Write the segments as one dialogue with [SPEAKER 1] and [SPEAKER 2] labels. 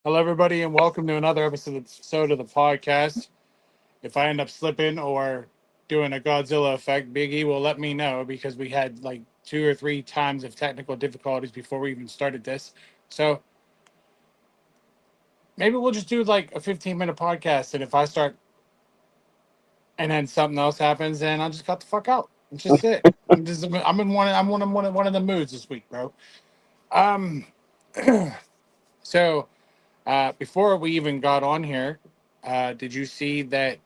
[SPEAKER 1] Hello, everybody, and welcome to another episode of the podcast. If I end up slipping or doing a Godzilla effect, Big E will let me know because we had like two or three times of technical difficulties before we even started this. So maybe we'll just do like a 15-minute podcast, and if I start and then something else happens, then I'll just cut the fuck out. It's just it. I'm in one of the moods this week, bro. Um, so before we even got on here, did you see that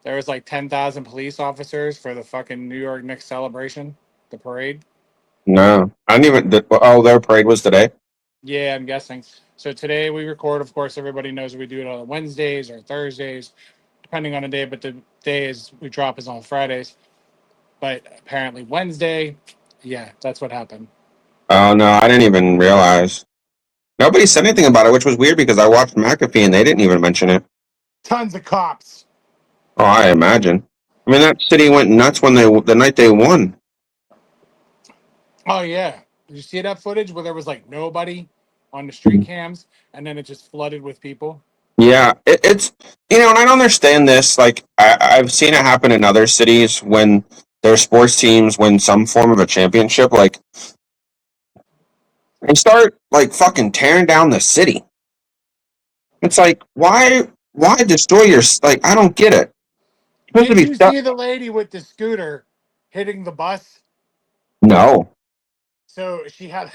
[SPEAKER 1] there was like 10,000 police officers for the fucking New York Knicks celebration, the parade?
[SPEAKER 2] No, I didn't even. Oh, their parade was today.
[SPEAKER 1] Yeah, I'm guessing. So today we record. Of course, everybody knows we do it on Wednesdays or Thursdays, depending on the day. But the day is we drop is on Fridays. But apparently Wednesday, yeah, that's what happened.
[SPEAKER 2] Oh no, I didn't even realize. Nobody said anything about it, which was weird because I watched McAfee and they didn't even mention it.
[SPEAKER 1] Tons of cops.
[SPEAKER 2] Oh, I imagine. I mean, that city went nuts when the night they won.
[SPEAKER 1] Oh yeah, did you see that footage where there was like nobody on the street cams, and then it just flooded with people?
[SPEAKER 2] Yeah, it's and I don't understand this. Like, I've seen it happen in other cities when their sports teams win some form of a championship. Like, they start like fucking tearing down the city. It's like, why destroy your like? I don't get it. It's supposed to
[SPEAKER 1] Did
[SPEAKER 2] be
[SPEAKER 1] you
[SPEAKER 2] stuff.
[SPEAKER 1] see the lady with the scooter hitting the bus?
[SPEAKER 2] No.
[SPEAKER 1] So she had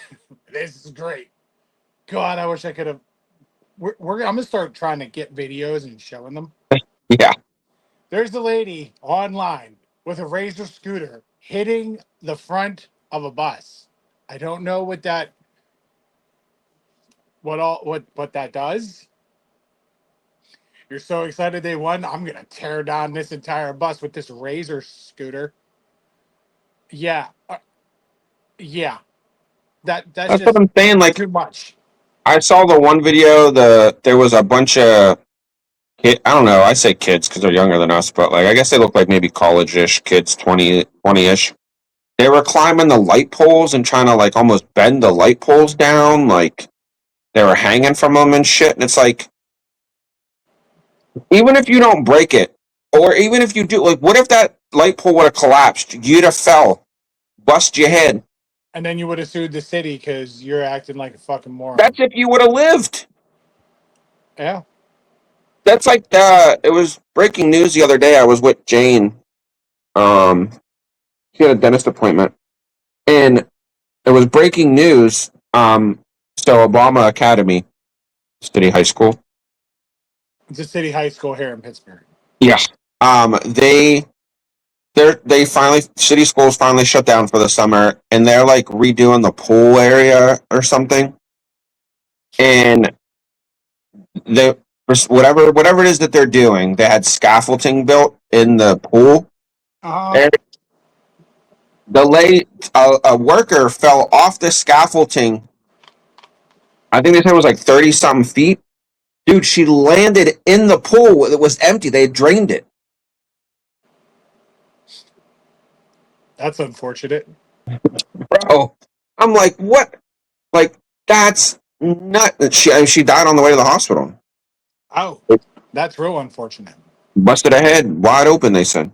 [SPEAKER 1] this is great. God, I wish I could have. I'm gonna start trying to get videos and showing them.
[SPEAKER 2] Yeah.
[SPEAKER 1] There's the lady online with a razor scooter hitting the front of a bus. I don't know what that does. You're so excited they won. I'm gonna tear down this entire bus with this razor scooter. Yeah, yeah. That's
[SPEAKER 2] That's what
[SPEAKER 1] just
[SPEAKER 2] I'm saying. Like,
[SPEAKER 1] too much.
[SPEAKER 2] I saw the one video. There was a bunch of I don't know. I say kids because they're younger than us, but like I guess they look like maybe college-ish kids, 20-ish. They were climbing the light poles and trying to like almost bend the light poles down. Like they were hanging from them and shit. And it's like, even if you don't break it, or even if you do, like, what if that light pole would have collapsed? You'd have fell, bust your head.
[SPEAKER 1] And then you would have sued the city because you're acting like a fucking moron.
[SPEAKER 2] That's if you would have lived.
[SPEAKER 1] Yeah.
[SPEAKER 2] That's like it was breaking news the other day. I was with Jane. Um, she had a dentist appointment, and it was breaking news. So Obama Academy, City High School.
[SPEAKER 1] It's a city high school here in Pittsburgh.
[SPEAKER 2] Yeah. They finally city schools finally shut down for the summer, and they're like redoing the pool area or something. And they whatever it is that they're doing, they had scaffolding built in the pool.
[SPEAKER 1] Uh huh.
[SPEAKER 2] And a worker fell off the scaffolding. I think they said it was like 30 something feet. Dude, she landed in the pool. It was empty. They had drained it.
[SPEAKER 1] That's unfortunate.
[SPEAKER 2] Bro, I'm like, what? Like, that's not. She died on the way to the hospital.
[SPEAKER 1] Oh, that's real unfortunate.
[SPEAKER 2] Busted her head wide open, they said.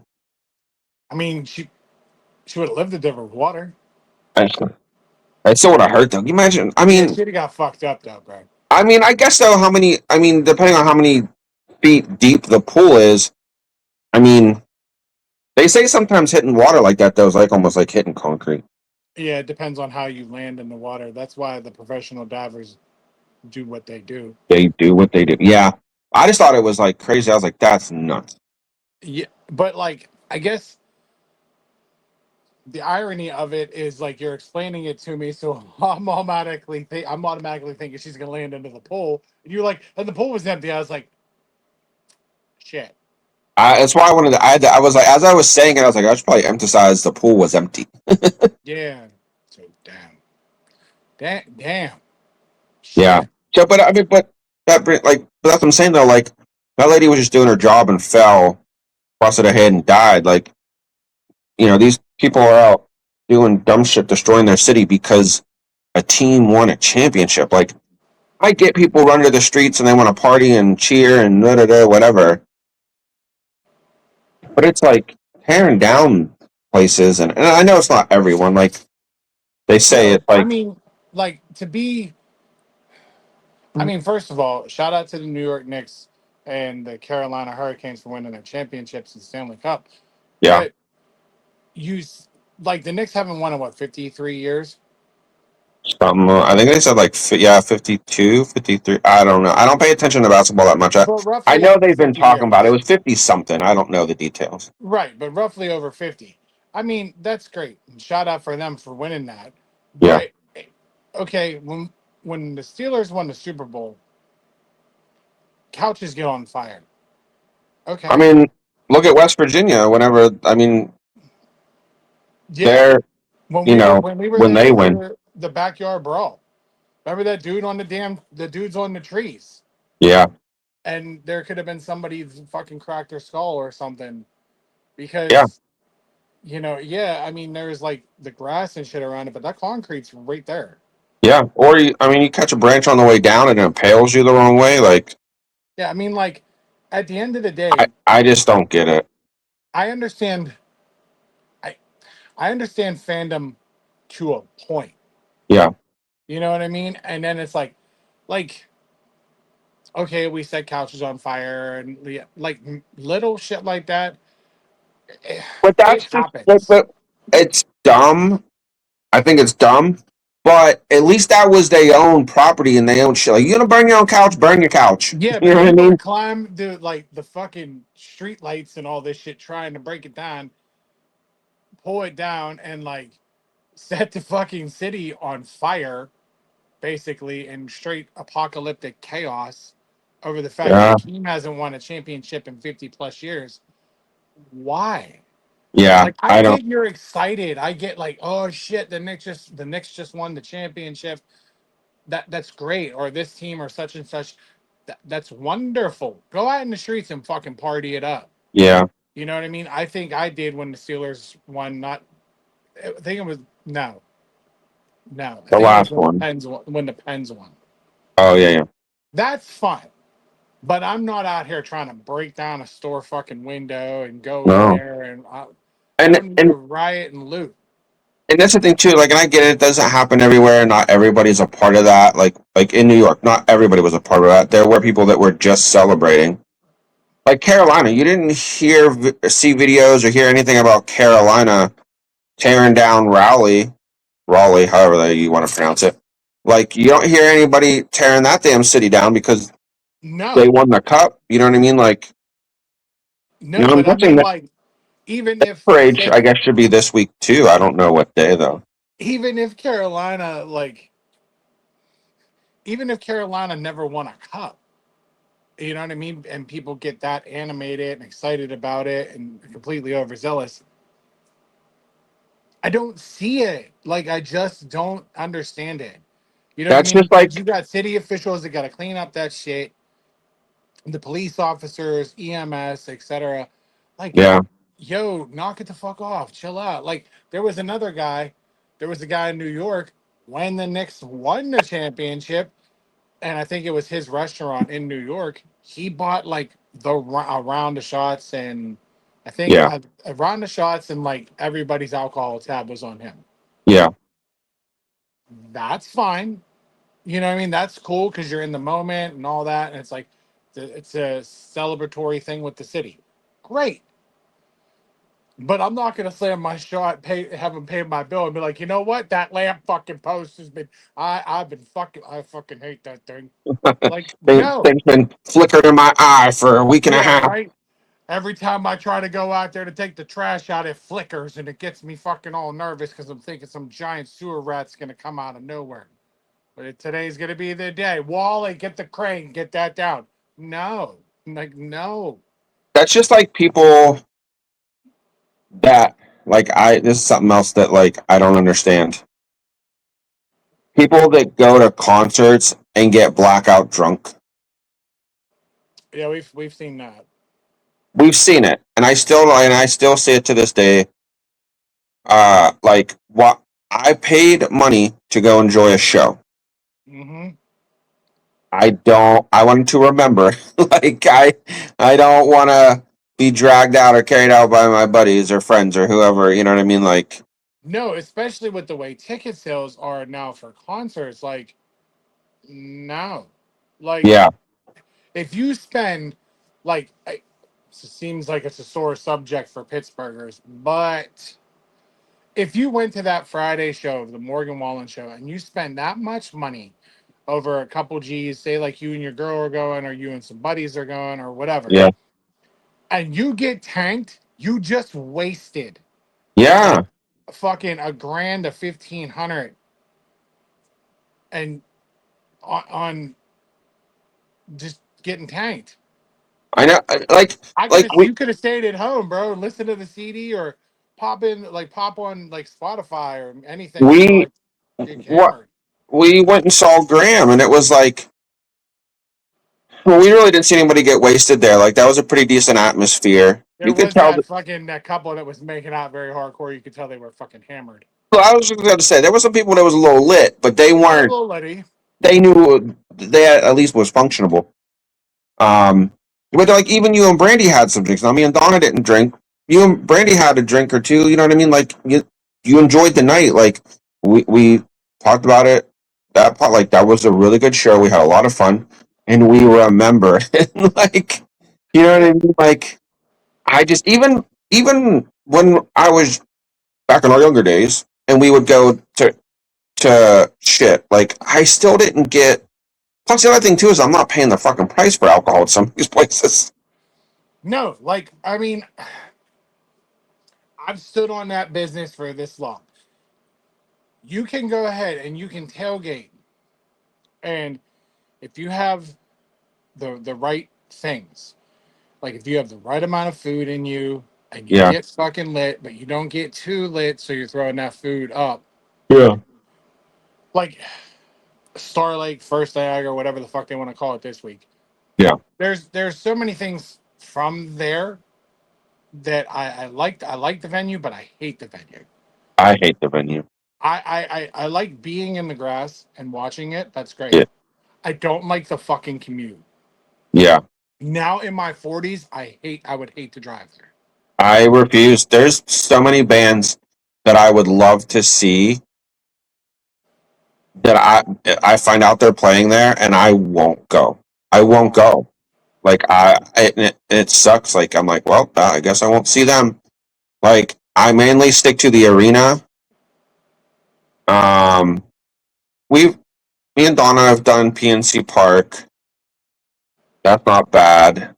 [SPEAKER 1] I mean, she would have lived it over water.
[SPEAKER 2] That still would have hurt, though. Can you imagine?
[SPEAKER 1] Yeah, she'd have got fucked up though, bro.
[SPEAKER 2] I guess, though, depending on how many feet deep the pool is, I mean, they say sometimes hitting water like that, though, is like almost like hitting concrete.
[SPEAKER 1] Yeah, it depends on how you land in the water. That's why the professional divers do what they do.
[SPEAKER 2] They do what they do. Yeah. I just thought it was like crazy. I was like, that's nuts.
[SPEAKER 1] Yeah, but like, I guess the irony of it is like you're explaining it to me, so I'm automatically thinking she's gonna land into the pool. And you're like, and the pool was empty. I was like, shit.
[SPEAKER 2] That's why I wanted to. I was like, as I was saying it, I was like, I should probably emphasize the pool was empty.
[SPEAKER 1] Yeah. So damn,
[SPEAKER 2] Yeah.
[SPEAKER 1] shit.
[SPEAKER 2] So, but I mean, but that's what I'm saying though. Like, that lady was just doing her job and fell, busted her head, and died. Like, these people are out doing dumb shit, destroying their city because a team won a championship. Like, I get people run to the streets and they want to party and cheer and da da da whatever, but it's like tearing down places, and I know it's not everyone. Like they say,
[SPEAKER 1] No,
[SPEAKER 2] it's
[SPEAKER 1] I
[SPEAKER 2] like
[SPEAKER 1] mean, like to be. I mean, first of all, shout out to the New York Knicks and the Carolina Hurricanes for winning their championships and Stanley Cup.
[SPEAKER 2] yeah.
[SPEAKER 1] But you like the Knicks haven't won in what 53 years.
[SPEAKER 2] I think they said like yeah, 52, 53. I don't know. I don't pay attention to basketball that much.
[SPEAKER 1] But
[SPEAKER 2] I know
[SPEAKER 1] roughly
[SPEAKER 2] they've been
[SPEAKER 1] 50
[SPEAKER 2] talking about it. It
[SPEAKER 1] years.
[SPEAKER 2] was 50 something. I don't know the details.
[SPEAKER 1] Right, but roughly over 50. I mean, that's great. Shout out for them for winning that.
[SPEAKER 2] Yeah.
[SPEAKER 1] But okay, when the Steelers won the Super Bowl, couches get on fire.
[SPEAKER 2] I
[SPEAKER 1] Okay.
[SPEAKER 2] mean, look at West Virginia. Whenever I mean,
[SPEAKER 1] Yeah.
[SPEAKER 2] they're
[SPEAKER 1] When
[SPEAKER 2] you
[SPEAKER 1] we were
[SPEAKER 2] know
[SPEAKER 1] when we were
[SPEAKER 2] when
[SPEAKER 1] there
[SPEAKER 2] they win.
[SPEAKER 1] for the backyard brawl. Remember that dude on the dudes on the trees.
[SPEAKER 2] Yeah.
[SPEAKER 1] And there could have been somebody fucking cracked their skull or something
[SPEAKER 2] Yeah.
[SPEAKER 1] because yeah, I mean there's like the grass and shit around it, but that concrete's right there.
[SPEAKER 2] Yeah. Or I mean, you catch a branch on the way down and it impales you the wrong way. Like
[SPEAKER 1] Yeah, I mean like at the end of the day,
[SPEAKER 2] I just don't get it.
[SPEAKER 1] I understand I I understand fandom to a point.
[SPEAKER 2] Yeah.
[SPEAKER 1] You know what I mean? And then it's like okay, we set couches on fire and like little shit like that. eh,
[SPEAKER 2] But
[SPEAKER 1] It
[SPEAKER 2] that's just
[SPEAKER 1] happens.
[SPEAKER 2] it's dumb. I think it's dumb. But at least that was their own property and they own shit. Like you gonna burn your own couch, burn your couch.
[SPEAKER 1] Yeah,
[SPEAKER 2] You
[SPEAKER 1] but
[SPEAKER 2] know what I
[SPEAKER 1] people
[SPEAKER 2] mean?
[SPEAKER 1] that climb the fucking street lights and all this shit trying to break it down, pull it down, and like set the fucking city on fire, basically, in straight apocalyptic chaos over the fact that
[SPEAKER 2] Yeah.
[SPEAKER 1] a team hasn't won a championship in 50 plus years. Why?
[SPEAKER 2] Yeah.
[SPEAKER 1] Like I
[SPEAKER 2] I don't.
[SPEAKER 1] get you're excited. I get like, oh shit, the Knicks just won the championship. That's great. Or this team or such and such. That's wonderful. Go out in the streets and fucking party it up.
[SPEAKER 2] Yeah.
[SPEAKER 1] You know what I mean? I think I did when the Steelers won. Not, I think it was no, no. I
[SPEAKER 2] The
[SPEAKER 1] think it was
[SPEAKER 2] last
[SPEAKER 1] when the
[SPEAKER 2] one.
[SPEAKER 1] Pens when the Pens won.
[SPEAKER 2] Oh yeah, yeah.
[SPEAKER 1] That's fine. But I'm not out here trying to break down a store fucking window and go in
[SPEAKER 2] No.
[SPEAKER 1] there and I
[SPEAKER 2] And
[SPEAKER 1] don't need to
[SPEAKER 2] and
[SPEAKER 1] riot and loot.
[SPEAKER 2] and that's the thing too. Like, and I get it. It doesn't happen everywhere. Not everybody's a part of that. Like in New York, not everybody was a part of that. There were people that were just celebrating. Like Carolina, you didn't see videos or hear anything about Carolina tearing down Raleigh, however you want to pronounce it. Like you don't hear anybody tearing that damn city down because they
[SPEAKER 1] No,
[SPEAKER 2] won the cup. You know what I mean? Like,
[SPEAKER 1] no.
[SPEAKER 2] I'm
[SPEAKER 1] But I
[SPEAKER 2] guessing
[SPEAKER 1] mean,
[SPEAKER 2] that
[SPEAKER 1] like, even if
[SPEAKER 2] parade,
[SPEAKER 1] say
[SPEAKER 2] I guess, should be this week too. I don't know what day though.
[SPEAKER 1] even if Carolina like even if Carolina never won a cup, you know what I mean? And people get that animated and excited about it and completely overzealous. I don't see it. Like I just don't understand it. You know what I
[SPEAKER 2] That's
[SPEAKER 1] mean?
[SPEAKER 2] just
[SPEAKER 1] Because you
[SPEAKER 2] like,
[SPEAKER 1] got city officials that got to clean up that shit, the police officers, EMS, etc. Like,
[SPEAKER 2] yeah,
[SPEAKER 1] yo, knock it the fuck off, chill out. Like there was a guy in New York when the Knicks won the championship, and I think it was his restaurant in New York. He bought like a round of shots, and I think
[SPEAKER 2] yeah,
[SPEAKER 1] a round of shots, and like everybody's alcohol tab was on him.
[SPEAKER 2] yeah.
[SPEAKER 1] That's fine. You know what I mean? That's cool because you're in the moment and all that, and it's like it's a celebratory thing with the city. Great. But I'm not gonna slam my shot, haven't paid my bill, and be like, you know what? That lamp fucking post has been. I fucking hate that thing. Like, no.
[SPEAKER 2] Things been flickering in my eye for a week and a
[SPEAKER 1] Yeah,
[SPEAKER 2] half.
[SPEAKER 1] right. Every time I try to go out there to take the trash out, it flickers and it gets me fucking all nervous because I'm thinking some giant sewer rat's gonna come out of nowhere. But today's gonna be the day. Wally, get the crane, get that down. No, like no.
[SPEAKER 2] That's just like people that this is something else that like I don't understand. People that go to concerts and get blackout drunk.
[SPEAKER 1] Yeah, we've seen that.
[SPEAKER 2] We've seen it, and I still see it to this day. Like what I paid money to go enjoy a show.
[SPEAKER 1] Mm-hmm.
[SPEAKER 2] I wanted to remember. Like I don't want to be dragged out or carried out by my buddies or friends or whoever. You know what I mean? Like,
[SPEAKER 1] No, especially with the way ticket sales are now for concerts. Like, no. Like,
[SPEAKER 2] yeah,
[SPEAKER 1] if you spend, it seems like it's a sore subject for Pittsburghers, but if you went to that Friday show, the Morgan Wallen show, and you spend that much money over a couple G's, say like you and your girl are going, or you and some buddies are going, or whatever,
[SPEAKER 2] yeah,
[SPEAKER 1] and you get tanked, you just wasted
[SPEAKER 2] yeah.
[SPEAKER 1] like fucking a grand to 1,500 and on just getting tanked.
[SPEAKER 2] I know.
[SPEAKER 1] I could
[SPEAKER 2] Like
[SPEAKER 1] have
[SPEAKER 2] we
[SPEAKER 1] you could have stayed at home, bro, and listen to the CD or pop on like Spotify or anything and
[SPEAKER 2] we
[SPEAKER 1] like get
[SPEAKER 2] what
[SPEAKER 1] hammered.
[SPEAKER 2] we went and saw Graham, and it was like, well, we really didn't see anybody get wasted there. Like that was a pretty decent atmosphere.
[SPEAKER 1] There
[SPEAKER 2] You could
[SPEAKER 1] was
[SPEAKER 2] tell.
[SPEAKER 1] that couple that was making out very hardcore. You could tell they were fucking hammered.
[SPEAKER 2] Well, I was just going to say there was some people that was a little lit, but they
[SPEAKER 1] A
[SPEAKER 2] weren't.
[SPEAKER 1] little Letty.
[SPEAKER 2] They knew they at least was functionable. Um, but like even you and Brandy had some drinks. Now me and Donna didn't drink. You and Brandy had a drink or two. You know what I mean? Like you enjoyed the night. Like we talked about it. That part, like that was a really good show. We had a lot of fun, and we remember. And like you know what I
[SPEAKER 1] Yeah.
[SPEAKER 2] mean? Like I just even when I was back in our younger days, and we would go to shit. Like I still didn't get. Plus, the other thing too is I'm not paying the fucking price for alcohol at some of these places.
[SPEAKER 1] No, like I mean, I've stood on that business for this long. You can go ahead and you can tailgate, and if you have the right things, like if you have the right amount of food in you, and you
[SPEAKER 2] Yeah,
[SPEAKER 1] get fucking lit, but you don't get too lit, so you're throwing that food up.
[SPEAKER 2] yeah,
[SPEAKER 1] Like Star Lake, First Niagara, whatever the fuck they want to call it this week.
[SPEAKER 2] yeah.
[SPEAKER 1] There's so many things from there that I liked. I like the venue, but I hate the venue.
[SPEAKER 2] I hate the venue.
[SPEAKER 1] I like being in the grass and watching it. That's great.
[SPEAKER 2] Yeah,
[SPEAKER 1] I don't like the fucking commute.
[SPEAKER 2] yeah.
[SPEAKER 1] Now in my 40s, I would hate to drive there.
[SPEAKER 2] I refuse. There's so many bands that I would love to see that I find out they're playing there, and I won't go. I won't
[SPEAKER 1] Uh,
[SPEAKER 2] go. Like it sucks. Like I'm like, well, I guess I won't see them. Like I mainly stick to the arena. Um, we've me and Donna have done PNC Park. That's not bad.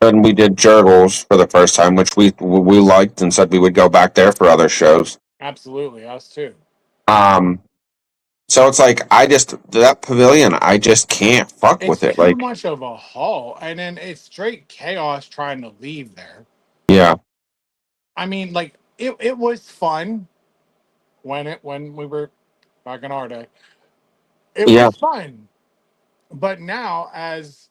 [SPEAKER 2] And we did Jurgles for the first time, which we liked and said we would go back there for other shows.
[SPEAKER 1] Absolutely, us too.
[SPEAKER 2] Um, so it's like I just that pavilion, I just can't fuck
[SPEAKER 1] It's
[SPEAKER 2] with it.
[SPEAKER 1] too
[SPEAKER 2] Like,
[SPEAKER 1] much of a haul, and then it's straight chaos trying to leave there.
[SPEAKER 2] yeah,
[SPEAKER 1] I mean, like it was fun when we were back in our day. It
[SPEAKER 2] yeah,
[SPEAKER 1] was fun, but now as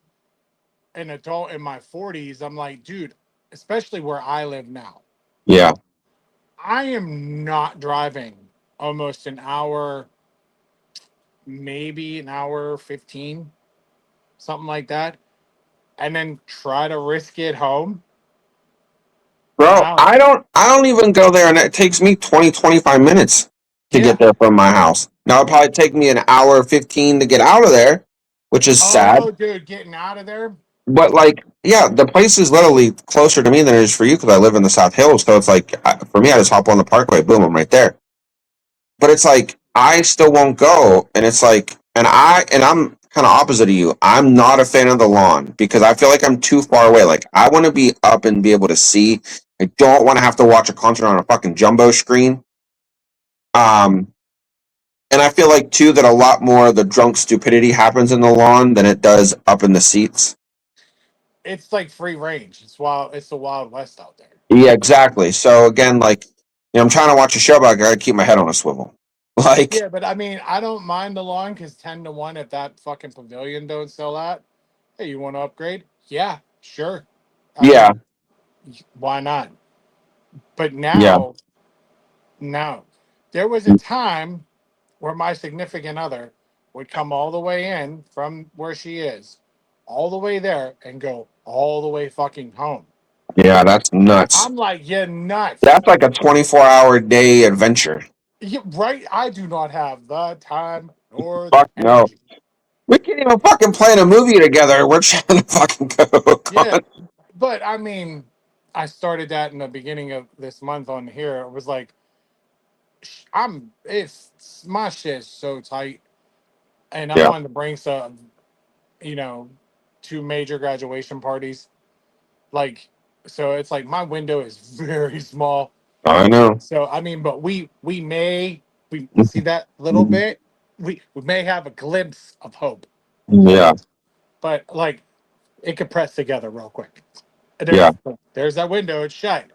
[SPEAKER 1] an adult in my 40s, I'm like, dude, especially where I live now,
[SPEAKER 2] yeah,
[SPEAKER 1] I am not driving almost an hour, maybe an hour 15, something like that, and then try to risk it home.
[SPEAKER 2] bro.
[SPEAKER 1] No.
[SPEAKER 2] I don't even go there, and it takes me 20 to 25 minutes to get
[SPEAKER 1] Yeah.
[SPEAKER 2] there from my house. Now it'll probably take me an hour 15 to get out of there, which is sad.
[SPEAKER 1] Oh, dude, getting out of there.
[SPEAKER 2] But like, yeah, the place is literally closer to me than it is for you because I live in the South Hills. So it's like for me, I just hop on the Parkway, boom, I'm right there. But it's like I still won't go, and it's like, and I'm kind of opposite of you. I'm not a fan of the lawn because I feel like I'm too far away. Like I want to be up and be able to see. I don't want to have to watch a concert on a fucking jumbo screen. Um, and I feel like too that a lot more of the drunk stupidity happens in the lawn than it does up in the seats.
[SPEAKER 1] It's like free range. It's wild. It's the Wild West out there.
[SPEAKER 2] Yeah, exactly. So again, like, I'm trying to watch a show, but I gotta keep my head on a swivel. Like,
[SPEAKER 1] Yeah, but I mean, I don't mind the lawn because 10 to 1, if that fucking pavilion don't sell out, hey, you want to upgrade? Yeah, sure. I
[SPEAKER 2] yeah,
[SPEAKER 1] mean, why not? But
[SPEAKER 2] yeah,
[SPEAKER 1] now, there was a time where my significant other would come all the way in from where she is, all the way there, and go all the way fucking home.
[SPEAKER 2] Yeah, that's nuts.
[SPEAKER 1] I'm like, you're nuts.
[SPEAKER 2] That's like a 24-hour day adventure.
[SPEAKER 1] Yeah, right? I do not have the time or the
[SPEAKER 2] Fuck no.
[SPEAKER 1] energy.
[SPEAKER 2] We can't even fucking plan a movie together. We're trying to fucking go.
[SPEAKER 1] Yeah, but I mean, I started that in the beginning of this month on here. It was like, it's my shit's so tight, and I
[SPEAKER 2] Yeah,
[SPEAKER 1] wanted to bring some, you know, two major graduation parties. Like, so it's like my window is very small.
[SPEAKER 2] I know.
[SPEAKER 1] So I mean, but we see that little bit. We may have a glimpse of hope,
[SPEAKER 2] Yeah,
[SPEAKER 1] but like it could press together real quick. And
[SPEAKER 2] yeah,
[SPEAKER 1] there's that window. It's shut.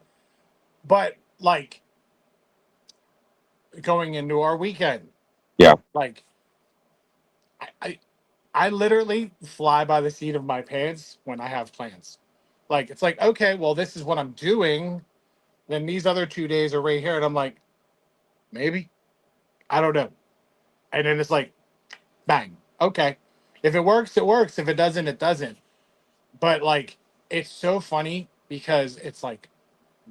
[SPEAKER 1] But like going into our weekend,
[SPEAKER 2] yeah.
[SPEAKER 1] like I, I I literally fly by the seat of my pants when I have plans. Like it's like, okay, well, this is what I'm doing. Then these other 2 days are right here, and I'm like, maybe I don't know. And then it's like, bang, okay. If it works, it works. If it doesn't, it doesn't. But like, it's so funny because it's like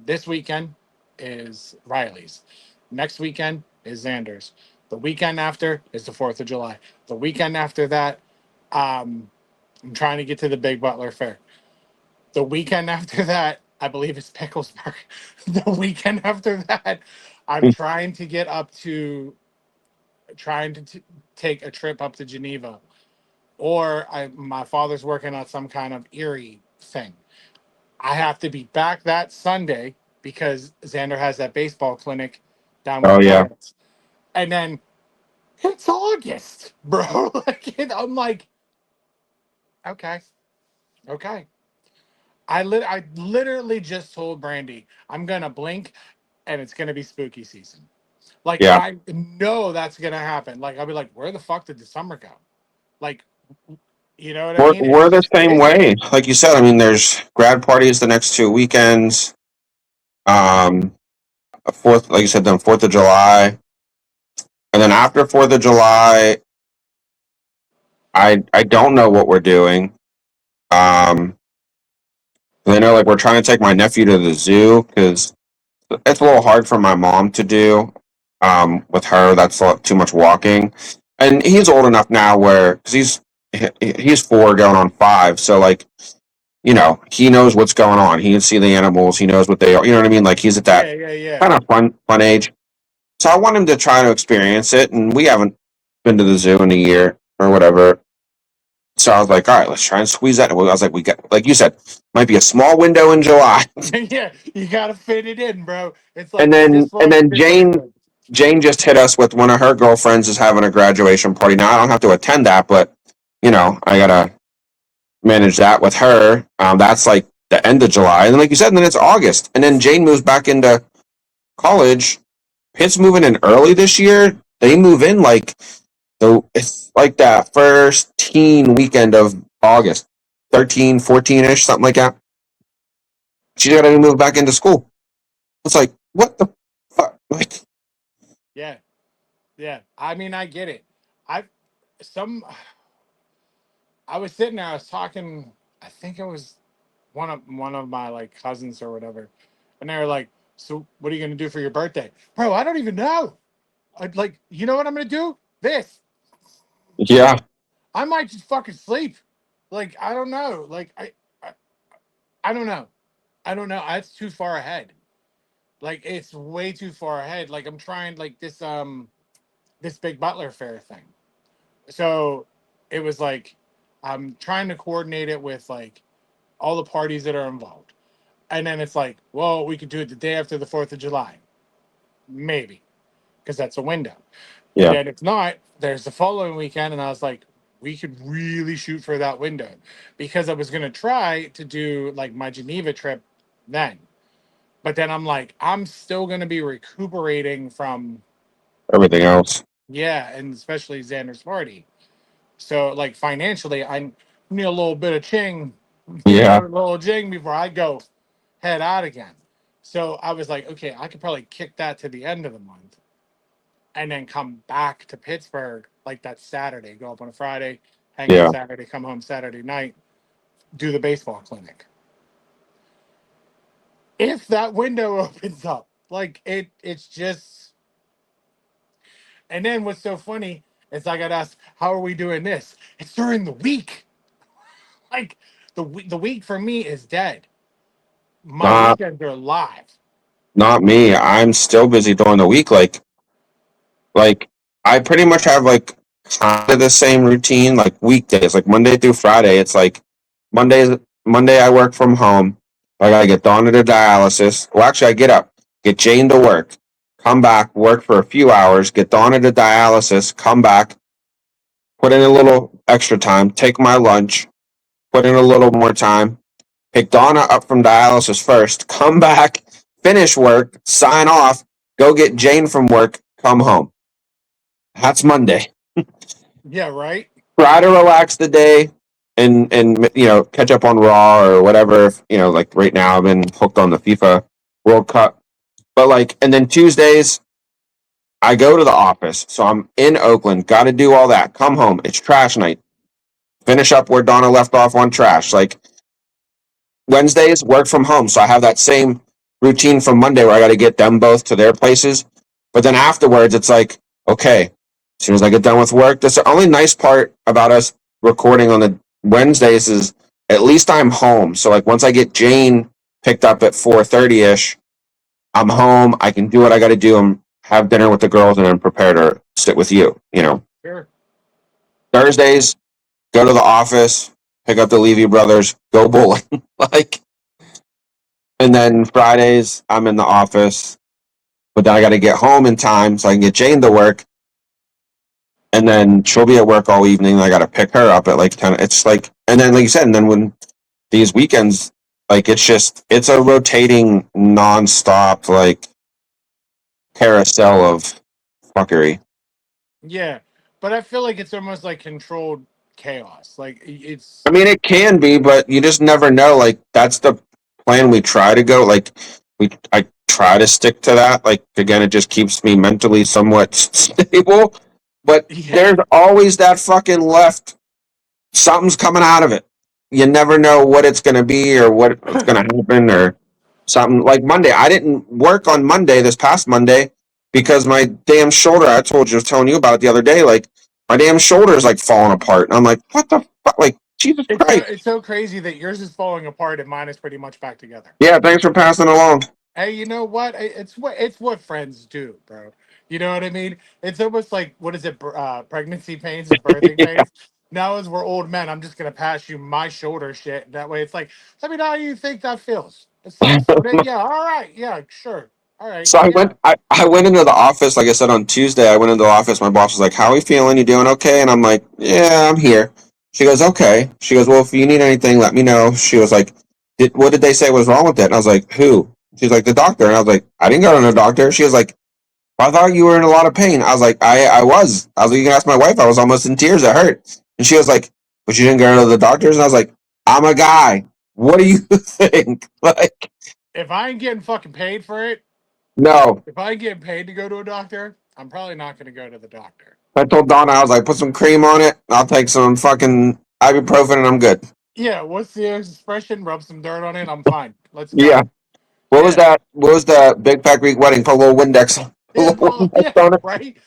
[SPEAKER 1] this weekend is Riley's. Next weekend is Xander's. The weekend after is the 4th of July. The weekend after that, um, I'm trying to get to the Big Butler Fair. The weekend after that, I believe it's Picklesburg. The weekend after that, I'm trying to get up to trying to take a trip up to Geneva, or my father's working on some kind of Erie thing. I have to be back that Sunday because Xander has that baseball clinic down with
[SPEAKER 2] Oh
[SPEAKER 1] the
[SPEAKER 2] yeah,
[SPEAKER 1] Pirates, and then it's August, bro. I'm like, okay, okay. I literally just told Brandy I'm gonna blink and it's gonna be spooky season. Like
[SPEAKER 2] yeah.
[SPEAKER 1] I know that's gonna happen. Like I'll be like, where the fuck did the summer go? Like, you know what I mean?
[SPEAKER 2] We're
[SPEAKER 1] It's
[SPEAKER 2] the
[SPEAKER 1] just
[SPEAKER 2] same
[SPEAKER 1] crazy.
[SPEAKER 2] way. Like you said, I mean, there's grad parties the next 2 weekends. Um, Fourth, like you said, then 4th of July, and then after 4th of July, I don't know what we're doing. Um, I know like we're trying to take my nephew to the zoo because it's a little hard for my mom to do. With her, that's a lot, too much walking, and he's old enough now where because he's 4 going on 5, so like he knows what's going on. He can see the animals. He knows what they are. You know what I mean? Like he's at that
[SPEAKER 1] Yeah, yeah, yeah.
[SPEAKER 2] kind of fun age. So I want him to try to experience it, and we haven't been to the zoo in a year or whatever. So I was like, all right, let's try and squeeze that. And I was like, we got, like you said, might be a small window in July,
[SPEAKER 1] Yeah, you gotta fit it in, bro. It's
[SPEAKER 2] and
[SPEAKER 1] like
[SPEAKER 2] then
[SPEAKER 1] this
[SPEAKER 2] and
[SPEAKER 1] looks,
[SPEAKER 2] then
[SPEAKER 1] this looks good.
[SPEAKER 2] Jane just hit us with one of her girlfriends is having a graduation party. Now I don't have to attend that, but I gotta manage that with her. That's like the end of July, and then like you said, and then it's August, and then Jane moves back into college. Pitt's moving in early this year. They move in like it's like that first teen weekend of August, 13, 14 ish, something like that. She's got to move back into school. It's like, what the fuck? Like,
[SPEAKER 1] Yeah, yeah. I mean, I get it. I some I was sitting there, I was talking, I think it was one of my like cousins or whatever. And they were like, so what are you gonna do for your birthday? Bro, I don't even know. I'd like, you know what I'm gonna do? This.
[SPEAKER 2] yeah,
[SPEAKER 1] I might just fucking sleep. Like, I don't know. Like I don't know. I don't know. That's too far ahead. Like it's way too far ahead. Like I'm trying like this big Butler Fair thing. So it was like I'm trying to coordinate it with like all the parties that are involved. And then it's like, well, we could do it the day after the 4th of July. Maybe, because that's a window. And
[SPEAKER 2] yeah,
[SPEAKER 1] then if not, there's the following weekend. And I was like, we could really shoot for that window because I was going to try to do like my Geneva trip then. But then I'm like, I'm still going to be recuperating from,
[SPEAKER 2] everything else.
[SPEAKER 1] yeah, and especially Xander's party. So like financially, I need a little bit of ching,
[SPEAKER 2] Yeah,
[SPEAKER 1] a little jing before I go head out again. So I was like, okay, I could probably kick that to the end of the month and then come back to Pittsburgh. like that Saturday, go up on a Friday, hang out
[SPEAKER 2] Yeah.
[SPEAKER 1] Saturday, come home Saturday night, do the baseball clinic. If that window opens up, like it's just. And then what's so funny is I got asked, "How are we doing this?" It's during the week. Like the week for me is dead. My
[SPEAKER 2] Not
[SPEAKER 1] weekends are live.
[SPEAKER 2] not me. I'm still busy during the week. Like I pretty much have like kind of the same routine, like weekdays, like Monday through Friday. It's like Mondays Monday I work from home. I gotta get Dawn to the dialysis. Well, actually, I get up, get Jane to work, come back, work for a few hours, get Dawn to the dialysis, come back, put in a little extra time, take my lunch, put in a little more time, pick Donna up from dialysis first, come back, finish work, sign off, go get Jane from work, come home. That's Monday.
[SPEAKER 1] Yeah, right.
[SPEAKER 2] Try to relax the day and catch up on Raw or whatever. Like right now I've been hooked on the FIFA World Cup. But like, and then Tuesdays I go to the office, so I'm in Oakland. Got to do all that. Come home. It's trash night. Finish up where Donna left off on trash. Like Wednesdays, work from home. So I have that same routine from Monday where I got to get them both to their places. But then afterwards, it's like, okay, as soon as I get done with work, that's the only nice part about us recording on the Wednesdays is at least I'm home. So like once I get Jane picked up at 4:30 ish, I'm home. I can do what I got to do and have dinner with the girls and then prepare to sit with you.
[SPEAKER 1] Sure.
[SPEAKER 2] Thursdays, go to the office, pick up the Levy brothers, go bowling. like And then Fridays, I'm in the office, but then I got to get home in time so I can get Jane to work. And then she'll be at work all evening. I got to pick her up at like 10. It's like, and then, like you said, and then when these weekends, like, it's a rotating, nonstop, like, carousel of fuckery.
[SPEAKER 1] Yeah, but I feel like it's almost like controlled chaos. Like
[SPEAKER 2] I
[SPEAKER 1] it's
[SPEAKER 2] mean, it can be, but you just never know. Like, that's the plan we try to go. Like, I try to stick to that. Like, again, it just keeps me mentally somewhat stable. But
[SPEAKER 1] yeah.
[SPEAKER 2] there's always that fucking left. Something's coming out of it. You never know what it's going to be or what's going to happen or something. Like Monday, I didn't work on Monday, this past Monday, because my damn shoulder, I was telling you about it the other day, like, my damn shoulder is like falling apart. And I'm like, what the fuck? Like, Jesus Christ.
[SPEAKER 1] It's so crazy that yours is falling apart and mine is pretty much back together.
[SPEAKER 2] Yeah, thanks for passing along.
[SPEAKER 1] Hey, you know what? It's what friends do, bro. You know what I mean? It's almost like what is it? Pregnancy pains and birthing
[SPEAKER 2] Yeah.
[SPEAKER 1] pains. Now, as we're old men, I'm just gonna pass you my shoulder shit. That way, it's like, let me know how you think that feels. It sucks, but yeah, all right, yeah, sure, all right,
[SPEAKER 2] So I
[SPEAKER 1] yeah.
[SPEAKER 2] went I went into the office, like I said on Tuesday, I went into the office, my boss was like, how are you feeling? You doing okay? And I'm like, yeah, I'm here. She goes, okay. She goes, well, if you need anything, let me know. She was like, what did they say was wrong with it? And I was like, who? She's like, the doctor. And I was like, I didn't go to the doctor. She was like, I thought you were in a lot of pain. I was like, I was. I was like, you can ask my wife. I was almost in tears. It hurt. And she was like, but you didn't go to the doctors? And I was like, I'm a guy. What do you think? Like,
[SPEAKER 1] If I ain't getting fucking paid for it,
[SPEAKER 2] no.
[SPEAKER 1] if I ain't getting paid to go to a doctor, I'm probably not gonna go to the doctor.
[SPEAKER 2] I told Donna, I was like, put some cream on it. I'll take some fucking ibuprofen and I'm good.
[SPEAKER 1] Yeah, what's the expression? Rub some dirt on it. I'm fine. Let's
[SPEAKER 2] Yeah.
[SPEAKER 1] go. Yeah,
[SPEAKER 2] What was the big fat Greek wedding? Put a little Windex, a
[SPEAKER 1] yeah,
[SPEAKER 2] little
[SPEAKER 1] well,
[SPEAKER 2] Windex
[SPEAKER 1] yeah,
[SPEAKER 2] on it.
[SPEAKER 1] right.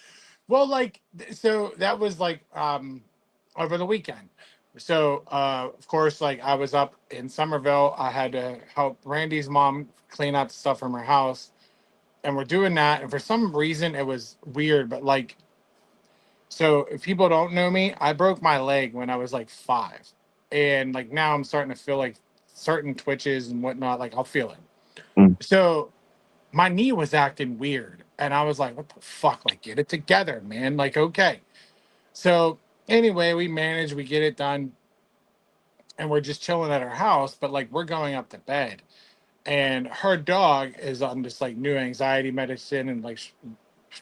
[SPEAKER 1] Well, like, so that was like over the weekend. So of course, like I was up in Somerville. I had to help Randy's mom clean out the stuff from her house, and we're doing that. And for some reason, it was weird. But like, so if people don't know me, I broke my leg when I was like 5, and like now I'm starting to feel like certain twitches and whatnot. Like I'll feel it.
[SPEAKER 2] Mm.
[SPEAKER 1] So my knee was acting weird, and I was like, "What the fuck? Like, get it together, man! Like, okay." So anyway, we manage, we get it done, and we're just chilling at her house. But like, we're going up to bed, and her dog is on this like new anxiety medicine, and like,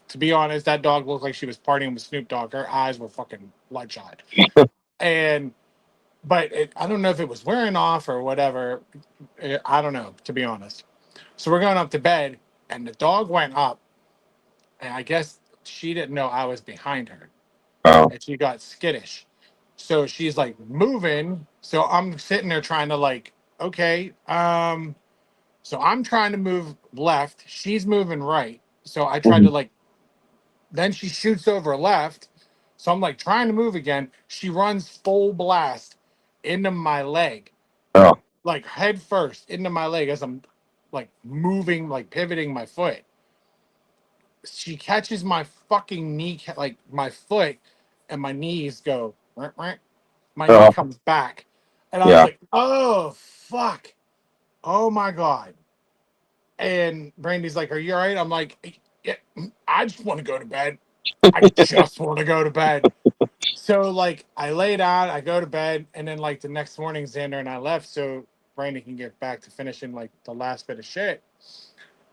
[SPEAKER 1] to be honest, that dog looked like she was partying with Snoop Dogg. Her eyes were fucking bloodshot, and I don't know if it was wearing off or whatever. I don't know, to be honest. So we're going up to bed, and the dog went up, and I guess she didn't know I was behind her.
[SPEAKER 2] Oh.
[SPEAKER 1] and she got skittish. So she's like moving. So I'm sitting there trying to like, okay, so I'm trying to move left. She's moving right. So I tried to
[SPEAKER 2] Mhm.
[SPEAKER 1] like, then she shoots over left. So I'm like trying to move again. She runs full blast into my leg,
[SPEAKER 2] Oh.
[SPEAKER 1] like head first into my leg as I'm like moving, like pivoting my foot. She catches my fucking knee, like my foot, and my knees go. "Rah, rah." My knee
[SPEAKER 2] Oh.
[SPEAKER 1] comes back, and I was
[SPEAKER 2] Yeah.
[SPEAKER 1] like, "Oh fuck! Oh my god!" And Brandy's like, "Are you all right?" I'm like, "Yeah, I just want to go to bed. I just want to go to bed." So like, I lay down, I go to bed, and then like the next morning, Xander and I left so Brandy can get back to finishing like the last bit of shit.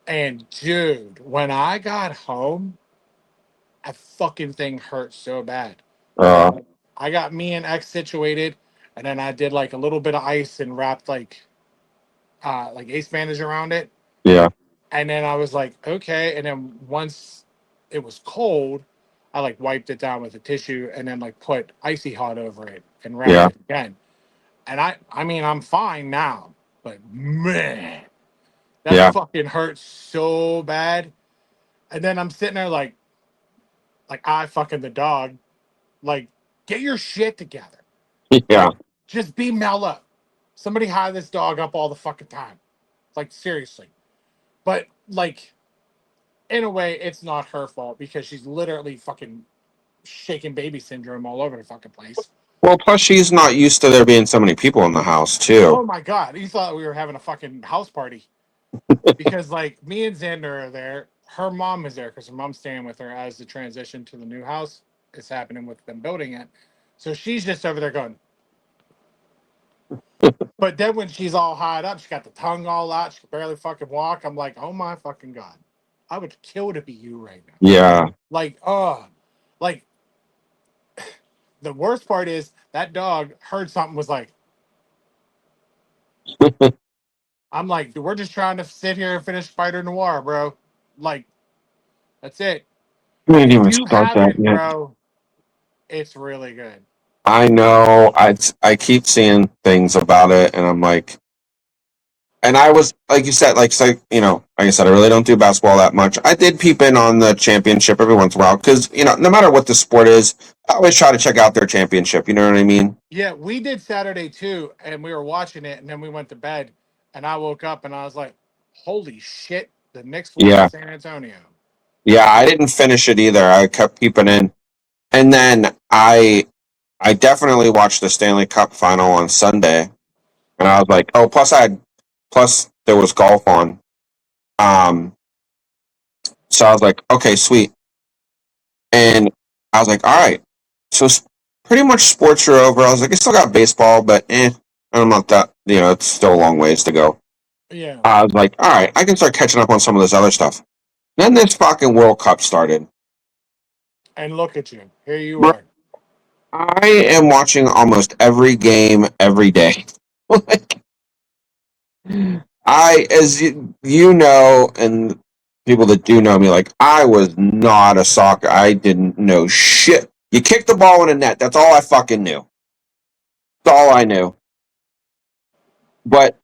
[SPEAKER 1] And dude, when I got home, that fucking thing hurt so bad. And then
[SPEAKER 2] Uh,
[SPEAKER 1] I got me and X situated, and then I did like a little bit of ice and wrapped like ace bandage around it.
[SPEAKER 2] yeah.
[SPEAKER 1] And then I was like, okay. And then once it was cold, I like wiped it down with a tissue and then like put icy hot over it and wrapped
[SPEAKER 2] Yeah.
[SPEAKER 1] it again. And I mean, I'm fine now, but man, that
[SPEAKER 2] Yeah.
[SPEAKER 1] fucking hurts so bad. And then I'm sitting there like I fucking the dog, like get your shit together.
[SPEAKER 2] Yeah.
[SPEAKER 1] Like just be mellow. Somebody hire this dog up all the fucking time. Like seriously. But like in a way, it's not her fault because she's literally fucking shaking baby syndrome all over the fucking place.
[SPEAKER 2] Well, plus she's not used to there being so many people in the house too.
[SPEAKER 1] Oh my god, he thought we were having a fucking house party because like me and Xander are there. Her mom is there because her mom's staying with her as the transition to the new house is happening with them building it. So she's just over there going. But then when she's all hot up, she got the tongue all out. She can barely fucking walk. I'm like, oh my fucking god, I would kill to be you right now.
[SPEAKER 2] Yeah.
[SPEAKER 1] Like, like the worst part is that dog heard something was like, I'm like, we're just trying to sit here and finish Spider Noir, bro. Like, that's it.
[SPEAKER 2] I didn't
[SPEAKER 1] If
[SPEAKER 2] even
[SPEAKER 1] you
[SPEAKER 2] start that
[SPEAKER 1] haven't,
[SPEAKER 2] yet.
[SPEAKER 1] bro, it's really good.
[SPEAKER 2] I know. I keep seeing things about it, and I'm like, and I was like you said, like I said, I really don't do basketball that much. I did peep in on the championship every once in a while because no matter what the sport is, I always try to check out their championship. You know what I mean?
[SPEAKER 1] Yeah, we did Saturday too, and we were watching it, and then we went to bed, and I woke up and I was like, holy shit, the Knicks won in
[SPEAKER 2] Yeah.
[SPEAKER 1] San Antonio.
[SPEAKER 2] Yeah. I didn't finish it either. I kept peeping in, and then I definitely watched the Stanley Cup final on Sunday, and I was like, oh, plus there was golf on. Um, so I was like, okay, sweet. And I was like, all right. So pretty much sports are over. I was like, I still got baseball, but I'm not that, it's still a long ways to go.
[SPEAKER 1] Yeah,
[SPEAKER 2] I was like, all right, I can start catching up on some of this other stuff. Then this fucking World Cup started.
[SPEAKER 1] and look at you, here you
[SPEAKER 2] Bro,
[SPEAKER 1] are.
[SPEAKER 2] I am watching almost every game every day. Like, as you know, and people that do know me, like, I was not a soccer. I didn't know shit. You kick the ball in a net. That's all I fucking knew. That's all I knew. But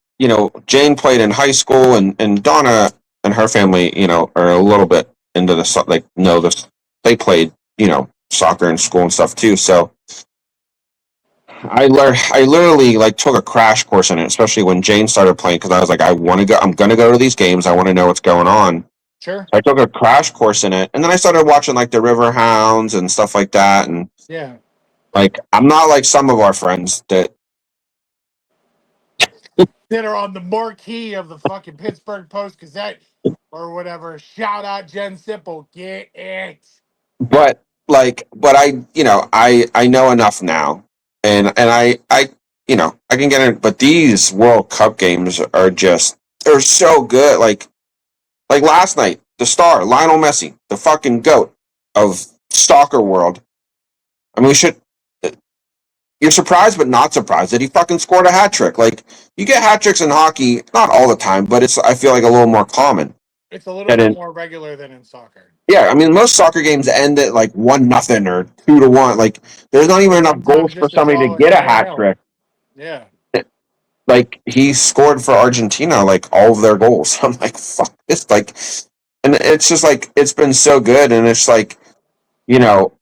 [SPEAKER 2] Jane played in high school, and Donna and her family, are a little bit into the like know this. They played, soccer in school and stuff too. So I learned. I literally like took a crash course in it, especially when Jane started playing because I was like, I want to go. I'm gonna go to these games. I want to know what's going on.
[SPEAKER 1] Sure.
[SPEAKER 2] So I took a crash course in it, and then I started watching like the River Hounds and stuff like that. And
[SPEAKER 1] Yeah.
[SPEAKER 2] like, I'm not like some of our friends that.
[SPEAKER 1] That are on the marquee of the fucking Pittsburgh Post Gazette or whatever. Shout out Jen Simple. Get it.
[SPEAKER 2] But I know enough now, and I can get it. But these World Cup games are just they're so good. Like last night, the star Lionel Messi, the fucking goat of soccer world. I mean, we should. You're surprised, but not surprised that he fucking scored a hat trick. Like, you get hat tricks in hockey, not all the time, but it's I feel like a little more common.
[SPEAKER 1] It's a little
[SPEAKER 2] And
[SPEAKER 1] bit
[SPEAKER 2] then
[SPEAKER 1] more regular than in soccer.
[SPEAKER 2] yeah, I mean most soccer games end at like 1-0 or 2-1. Like there's not even
[SPEAKER 1] Or
[SPEAKER 2] enough
[SPEAKER 1] sometimes
[SPEAKER 2] goals for
[SPEAKER 1] just as
[SPEAKER 2] somebody to
[SPEAKER 1] low as
[SPEAKER 2] get a
[SPEAKER 1] nil
[SPEAKER 2] hat
[SPEAKER 1] nil.
[SPEAKER 2] trick.
[SPEAKER 1] Yeah.
[SPEAKER 2] Like he scored for Argentina, like all of their goals. I'm like, fuck this. Like, and it's just like it's been so good, and it's like you know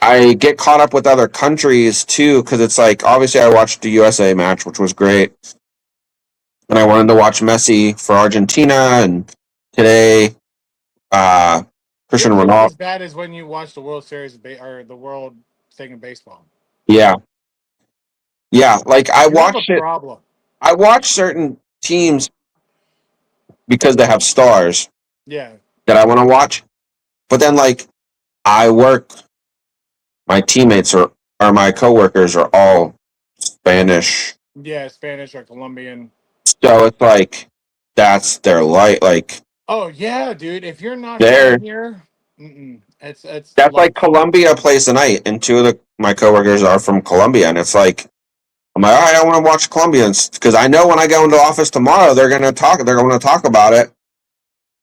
[SPEAKER 2] I get caught up with other countries too because it's like obviously I watched the USA match, which was great, and I wanted to watch Messi for Argentina, and today uh
[SPEAKER 1] You
[SPEAKER 2] Christian
[SPEAKER 1] ever feel
[SPEAKER 2] Ronaldo.
[SPEAKER 1] as bad as when you watch the World Series or the World thing in baseball?
[SPEAKER 2] Yeah, yeah. Like I
[SPEAKER 1] You have a
[SPEAKER 2] watched it.
[SPEAKER 1] problem.
[SPEAKER 2] I watch certain teams because they have stars
[SPEAKER 1] Yeah.
[SPEAKER 2] that I want to watch, but then like I work my teammates or my coworkers are all Spanish,
[SPEAKER 1] Yeah, Spanish or Colombian.
[SPEAKER 2] so it's like that's their light. Like
[SPEAKER 1] Oh yeah, dude. If you're not from
[SPEAKER 2] they're
[SPEAKER 1] here, it's
[SPEAKER 2] that's like
[SPEAKER 1] life.
[SPEAKER 2] Colombia plays tonight, and two of my coworkers are from Colombia, and it's like I'm like, all right, I want to watch Colombians because I know when I go into office tomorrow, they're gonna talk. They're going to talk about it.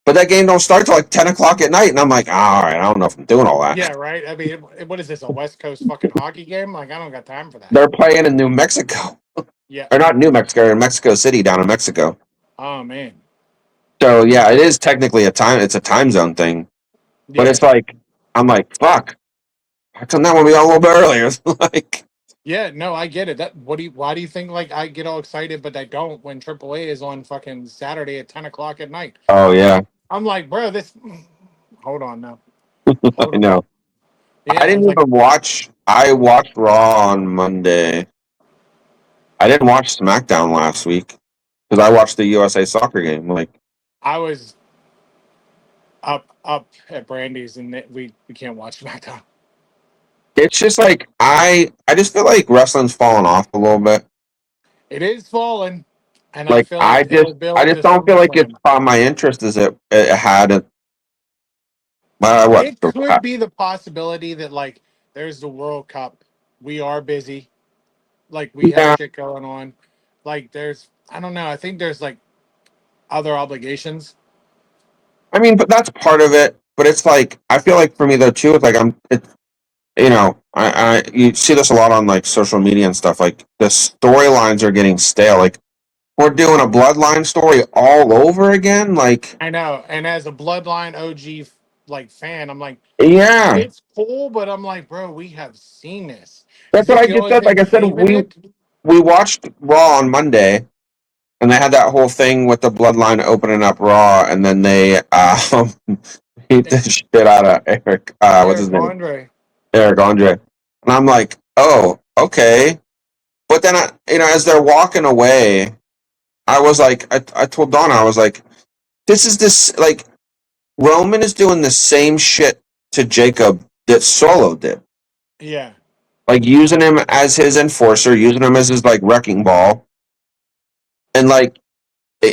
[SPEAKER 2] But that game don't start till like 10 o'clock at night, and I'm like, all right, I don't know if I'm doing all
[SPEAKER 1] Yeah,
[SPEAKER 2] that.
[SPEAKER 1] right. I mean, what is this? A West Coast fucking hockey game? Like, I don't got time for that.
[SPEAKER 2] They're playing in New Mexico,
[SPEAKER 1] Yeah.
[SPEAKER 2] or not New Mexico, in Mexico City, down in Mexico.
[SPEAKER 1] Oh man.
[SPEAKER 2] So yeah, it is technically a time. It's a time zone thing. But it's
[SPEAKER 1] Yeah.
[SPEAKER 2] like I'm like, fuck. How come that one be a little bit earlier? Like,
[SPEAKER 1] Yeah. No, I get it. That. What do you? Why do you think like I get all excited, but I don't when AAA is on fucking Saturday at 10 o'clock at night?
[SPEAKER 2] oh yeah,
[SPEAKER 1] I'm like, bro, this. Hold on now. Hold
[SPEAKER 2] I
[SPEAKER 1] on.
[SPEAKER 2] know. I
[SPEAKER 1] Yeah, I'm
[SPEAKER 2] didn't
[SPEAKER 1] like,
[SPEAKER 2] even watch. I watched Raw on Monday. I didn't watch SmackDown last week because I watched the USA soccer game. Like,
[SPEAKER 1] I was up at Brandy's, and we can't watch SmackDown.
[SPEAKER 2] it's just like I just feel like wrestling's fallen off a little bit.
[SPEAKER 1] It is falling, and I
[SPEAKER 2] Like
[SPEAKER 1] feel like it'll
[SPEAKER 2] I
[SPEAKER 1] build to
[SPEAKER 2] just don't feel like it's
[SPEAKER 1] SummerSlam.
[SPEAKER 2] caught my interest as it had. What?
[SPEAKER 1] It could be the possibility that like there's the World Cup. We are busy. Like we have
[SPEAKER 2] Yeah,
[SPEAKER 1] shit going on. Like there's I don't know. I think there's like other obligations.
[SPEAKER 2] I mean, but that's part of it. But it's like I feel like for me though too, it's like I you see this a lot on like social media and stuff. Like the storylines are getting stale. Like we're doing a bloodline story all over again. Like
[SPEAKER 1] I know. And as a Bloodline OG like fan, I'm like,
[SPEAKER 2] yeah,
[SPEAKER 1] it's cool, but I'm like, bro, we have seen this. Is
[SPEAKER 2] that's what
[SPEAKER 1] this
[SPEAKER 2] I
[SPEAKER 1] the
[SPEAKER 2] just
[SPEAKER 1] only
[SPEAKER 2] said.
[SPEAKER 1] thing
[SPEAKER 2] Like I said,
[SPEAKER 1] saving it?
[SPEAKER 2] we watched Raw on Monday, and they had that whole thing with the bloodline opening up Raw, and then they beat the shit out of Eric. What's his
[SPEAKER 1] Eric
[SPEAKER 2] name?
[SPEAKER 1] Andre.
[SPEAKER 2] Eric Andre. And I'm like, oh, okay. But then as they're walking away, I was like, I told Donna, I was like, this like Roman is doing the same shit to Jacob that Solo did.
[SPEAKER 1] Yeah.
[SPEAKER 2] Like using him as his enforcer, using him as his like wrecking ball, and like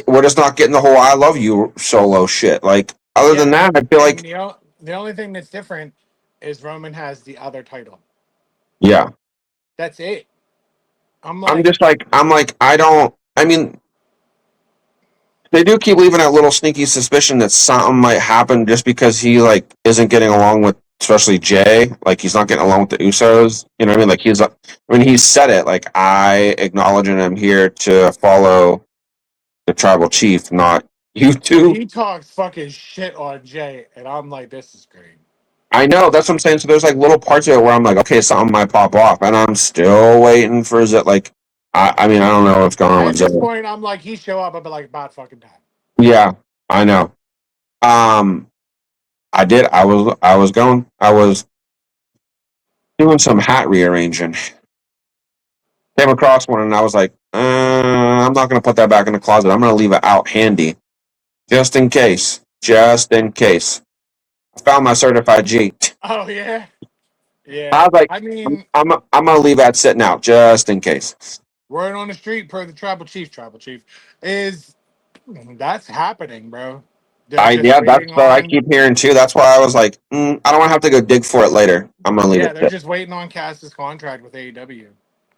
[SPEAKER 2] we're just not getting the whole "I love you" Solo shit. Like other
[SPEAKER 1] Yeah,
[SPEAKER 2] than that, I feel
[SPEAKER 1] and
[SPEAKER 2] like
[SPEAKER 1] the only thing that's different is Roman has the other title.
[SPEAKER 2] yeah,
[SPEAKER 1] That's it. I'm
[SPEAKER 2] I'm
[SPEAKER 1] like,
[SPEAKER 2] just like I'm like I don't. I mean, they do keep leaving that little sneaky suspicion that something might happen just because he like isn't getting along with especially Jay. Like he's not getting along with the Usos. You know what I mean? Like he said it. Like I acknowledge and I'm here to follow the tribal chief, not you two.
[SPEAKER 1] he talks fucking shit on Jay, and I'm like, this is great.
[SPEAKER 2] I know that's what I'm saying. So there's like little parts of it where I'm like, okay, something might pop off, and I'm still waiting for Zit. Like, I mean, I don't know what's going on
[SPEAKER 1] At
[SPEAKER 2] with
[SPEAKER 1] this
[SPEAKER 2] Zilla.
[SPEAKER 1] point, I'm like, he show up, I'll be like, about fucking time.
[SPEAKER 2] Yeah, I know. Um, I did. I was doing some hat rearranging. Came across one, and I was like, I'm not going to put that back in the closet. I'm going to leave it out handy, just in case. Just in case. I found my certified G.
[SPEAKER 1] Oh yeah,
[SPEAKER 2] I
[SPEAKER 1] yeah.
[SPEAKER 2] was like,
[SPEAKER 1] I mean,
[SPEAKER 2] I'm going to leave that sitting out just in case.
[SPEAKER 1] word on the street per the tribal chief. Tribal chief is that's happening, bro. They're just
[SPEAKER 2] Yeah, that's
[SPEAKER 1] waiting
[SPEAKER 2] what I
[SPEAKER 1] on.
[SPEAKER 2] keep hearing too. That's why I was like, I don't want to have to go dig for it later. I'm gonna leave
[SPEAKER 1] Yeah,
[SPEAKER 2] it
[SPEAKER 1] they're
[SPEAKER 2] sit.
[SPEAKER 1] just waiting on Cass's contract with AEW.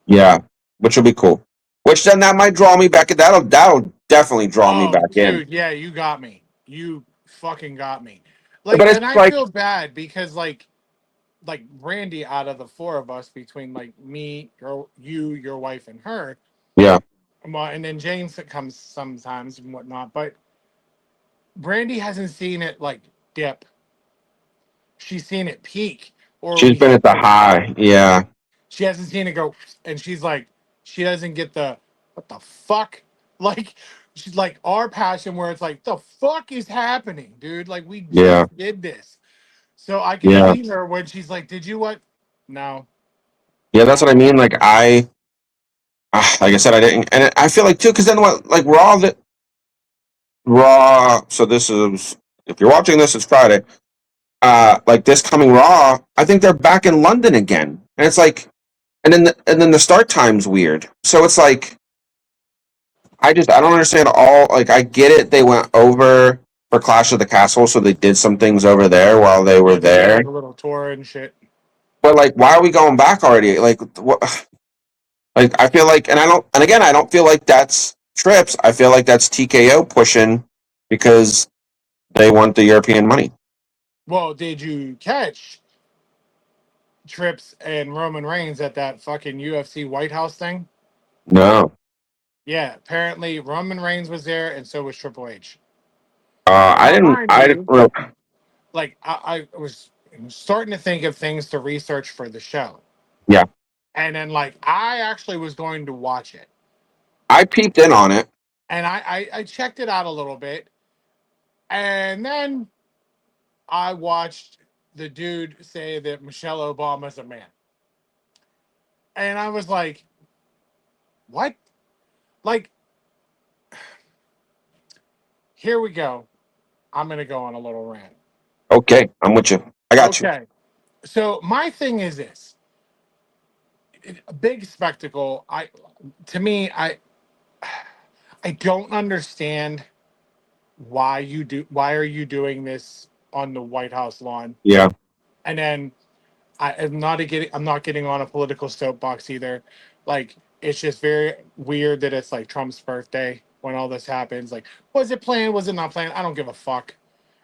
[SPEAKER 2] Yeah, which will be cool. Which then that might draw me back. That'll definitely draw me
[SPEAKER 1] Oh,
[SPEAKER 2] back in.
[SPEAKER 1] dude, yeah, you got me. you fucking got me.
[SPEAKER 2] But
[SPEAKER 1] Like,
[SPEAKER 2] it's
[SPEAKER 1] and I
[SPEAKER 2] like,
[SPEAKER 1] feel bad because like Brandy, out of the four of us, between like me, your wife, and her,
[SPEAKER 2] yeah,
[SPEAKER 1] well, and then James that comes sometimes and whatnot, but Brandy hasn't seen it like dip. She's seen it peak, or
[SPEAKER 2] she's
[SPEAKER 1] we
[SPEAKER 2] been at
[SPEAKER 1] think
[SPEAKER 2] the
[SPEAKER 1] it's
[SPEAKER 2] high. Yeah,
[SPEAKER 1] she hasn't seen it go, and she's like, she doesn't get the what the fuck, like she's like our passion where it's like the fuck is happening, dude. Like we
[SPEAKER 2] yeah,
[SPEAKER 1] just did this, so I could
[SPEAKER 2] yeah,
[SPEAKER 1] see her when she's like, "Did you what?" No,
[SPEAKER 2] yeah. That's what I
[SPEAKER 1] no.
[SPEAKER 2] mean. Like like I said, I didn't, and I feel like too, because then what? Like Raw. So this is, if you're watching this, it's Friday. Like this coming Raw, I think they're back in London again, and it's like, and then the start time's weird. So it's like, I don't understand all. Like I get it, they went over for Clash of the Castle, so they did some things over there while they were
[SPEAKER 1] Yeah, they did
[SPEAKER 2] there.
[SPEAKER 1] like a little tour and shit.
[SPEAKER 2] But like, why are we going back already? Like what? Like I feel like, and I don't, and again, I don't feel like that's Trips. I feel like that's TKO pushing because they want the European money.
[SPEAKER 1] Well, did you catch Trips and Roman Reigns at that fucking UFC White House thing?
[SPEAKER 2] No,
[SPEAKER 1] Yeah, apparently Roman Reigns was there, and so was Triple H.
[SPEAKER 2] I
[SPEAKER 1] Now,
[SPEAKER 2] didn't.
[SPEAKER 1] mind
[SPEAKER 2] I didn't.
[SPEAKER 1] you, like I was starting to think of things to research for the show,
[SPEAKER 2] Yeah,
[SPEAKER 1] and then like I actually was going to watch it,
[SPEAKER 2] I peeped in on it.
[SPEAKER 1] and I checked it out a little bit, and then I watched the dude say that Michelle Obama's a man, and I was like, what? Like, here we go. I'm gonna go on a little rant.
[SPEAKER 2] Okay, I'm with you. I got you.
[SPEAKER 1] Okay, so my thing is this: a big spectacle. To me, I don't understand why are you doing this on the White House lawn?
[SPEAKER 2] Yeah,
[SPEAKER 1] And then I'm not getting on a political soapbox either. Like it's just very weird that it's like Trump's birthday when all this happens. Like, was it planned? Was it not planned? I don't give a fuck.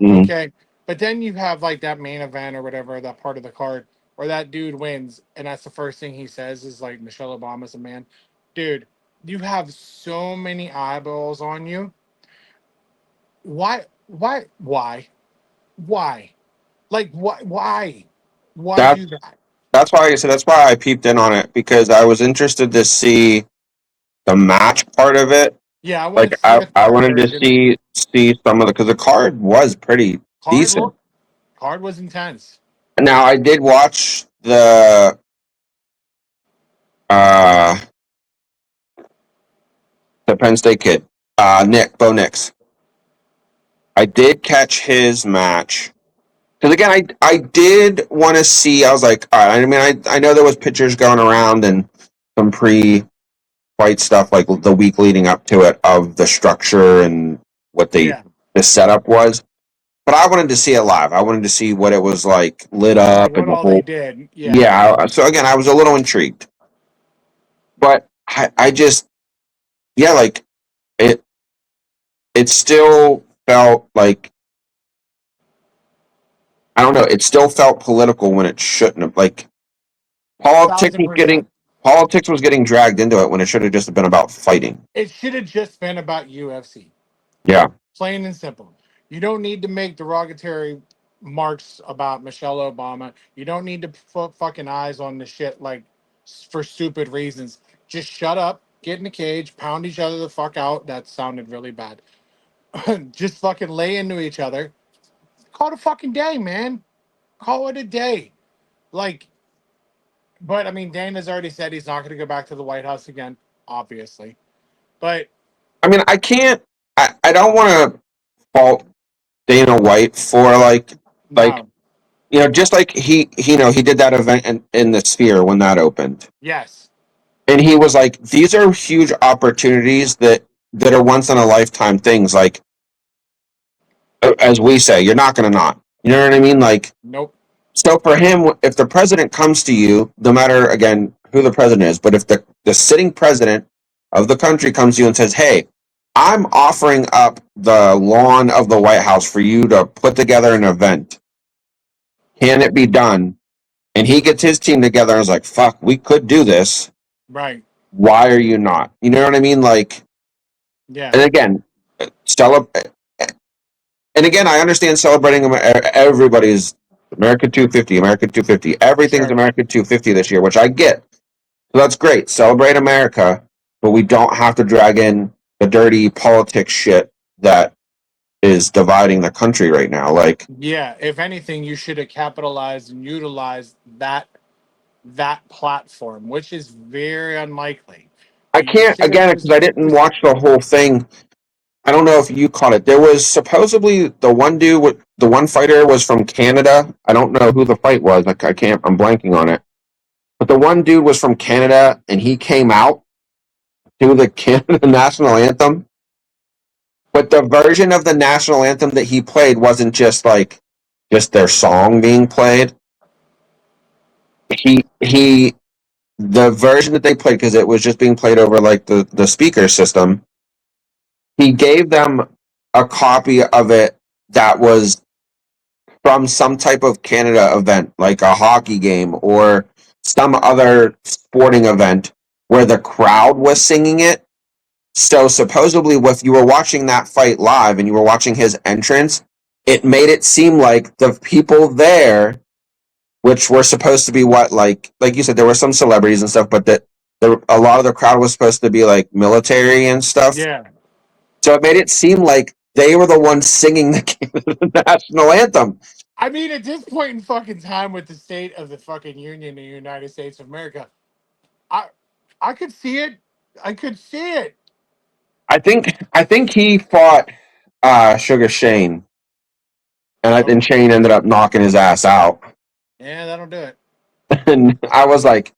[SPEAKER 2] mm,
[SPEAKER 1] Okay. But then you have like that main event or whatever, that part of the card where that dude wins, and that's the first thing he says is like Michelle Obama's a man. Dude, you have so many eyeballs on you. Why? Like why
[SPEAKER 2] that
[SPEAKER 1] do that?
[SPEAKER 2] that's why I said that's why I peeped in on it because I was interested to see the match part of it.
[SPEAKER 1] Yeah, I want
[SPEAKER 2] Like
[SPEAKER 1] to see a
[SPEAKER 2] I
[SPEAKER 1] third
[SPEAKER 2] wanted to
[SPEAKER 1] version.
[SPEAKER 2] see some of the because the card was pretty
[SPEAKER 1] Card
[SPEAKER 2] decent.
[SPEAKER 1] look card was intense.
[SPEAKER 2] Now I did watch uh the Penn State kid, Bo Nix. I did catch his match because again I did want to see. I was like, all right. I mean, I know there was pictures going around and some pre fight stuff like the week leading up to it of the structure and what
[SPEAKER 1] Yeah,
[SPEAKER 2] the setup was. But I wanted to see it live. I wanted to see what it was like lit
[SPEAKER 1] like
[SPEAKER 2] up and
[SPEAKER 1] what
[SPEAKER 2] the
[SPEAKER 1] all they
[SPEAKER 2] whole.
[SPEAKER 1] did. Yeah,
[SPEAKER 2] Yeah. So again, I was a little intrigued, but I just like it. It still felt like I don't know. It still felt political when it shouldn't have. Like politics
[SPEAKER 1] thousand
[SPEAKER 2] was
[SPEAKER 1] percent.
[SPEAKER 2] getting dragged into it when it should have just been about fighting.
[SPEAKER 1] It should have just been about UFC.
[SPEAKER 2] Yeah.
[SPEAKER 1] Plain and simple. You don't need to make derogatory marks about Michelle Obama. You don't need to put fucking eyes on the shit like for stupid reasons. Just shut up, get in the cage, pound each other the fuck out. That sounded really bad. Just fucking lay into each other. Call it a fucking day, man. Call it a day. Like, but I mean, Dana's already said he's not going to go back to the White House again, obviously. But
[SPEAKER 2] I mean, I can't. I don't want to fault Dana White for like
[SPEAKER 1] no,
[SPEAKER 2] just like he did that event in the Sphere when that opened,
[SPEAKER 1] yes,
[SPEAKER 2] and he was like, these are huge opportunities that are once in a lifetime things. Like as we say, you're not going to not. You know what I mean? Like
[SPEAKER 1] nope,
[SPEAKER 2] so for him, if the president comes to you, no matter again who the president is, but if the sitting president of the country comes to you and says, "Hey, I'm offering up the lawn of the White House for you to put together an event. Can it be done? And he gets his team together and is like, fuck, we could do this.
[SPEAKER 1] Right.
[SPEAKER 2] Why are you not? You know what I mean? Like,
[SPEAKER 1] Yeah.
[SPEAKER 2] and again, celebrate. And again, I understand celebrating everybody's America 250, America 250. Everything's
[SPEAKER 1] Sure.
[SPEAKER 2] America 250 this year, which I get. So that's great. Celebrate America, but we don't have to drag in the dirty politics shit that is dividing the country right now. Like,
[SPEAKER 1] Yeah. If anything, you should have capitalized and utilized that platform, which is very unlikely.
[SPEAKER 2] I
[SPEAKER 1] But you
[SPEAKER 2] can't,
[SPEAKER 1] should have
[SPEAKER 2] again, because I didn't
[SPEAKER 1] just
[SPEAKER 2] watch the whole thing. I don't know if you caught it. There was supposedly the one dude, the one fighter was from Canada. I don't know who the fight was. I can't, I'm blanking on it. But the one dude was from Canada and he came out to the Canada national anthem. But the version of the national anthem that he played wasn't just their song being played. He the version that they played, because it was just being played over like the speaker system. He gave them a copy of it that was from some type of Canada event, like a hockey game or some other sporting event where the crowd was singing it. So supposedly, if you were watching that fight live and you were watching his entrance, it made it seem like the people there, which were supposed to be what, like you said, there were some celebrities and stuff, but that a lot of the crowd was supposed to be like military and stuff.
[SPEAKER 1] yeah.
[SPEAKER 2] So it made it seem like they were the ones singing the national anthem.
[SPEAKER 1] I mean, at this point in fucking time with the state of the fucking union in the United States of America, I I could see it. I could see it.
[SPEAKER 2] I think he fought Sugar Shane, and
[SPEAKER 1] Oh,
[SPEAKER 2] Shane ended up knocking his ass out.
[SPEAKER 1] yeah, that'll do it.
[SPEAKER 2] And I was like,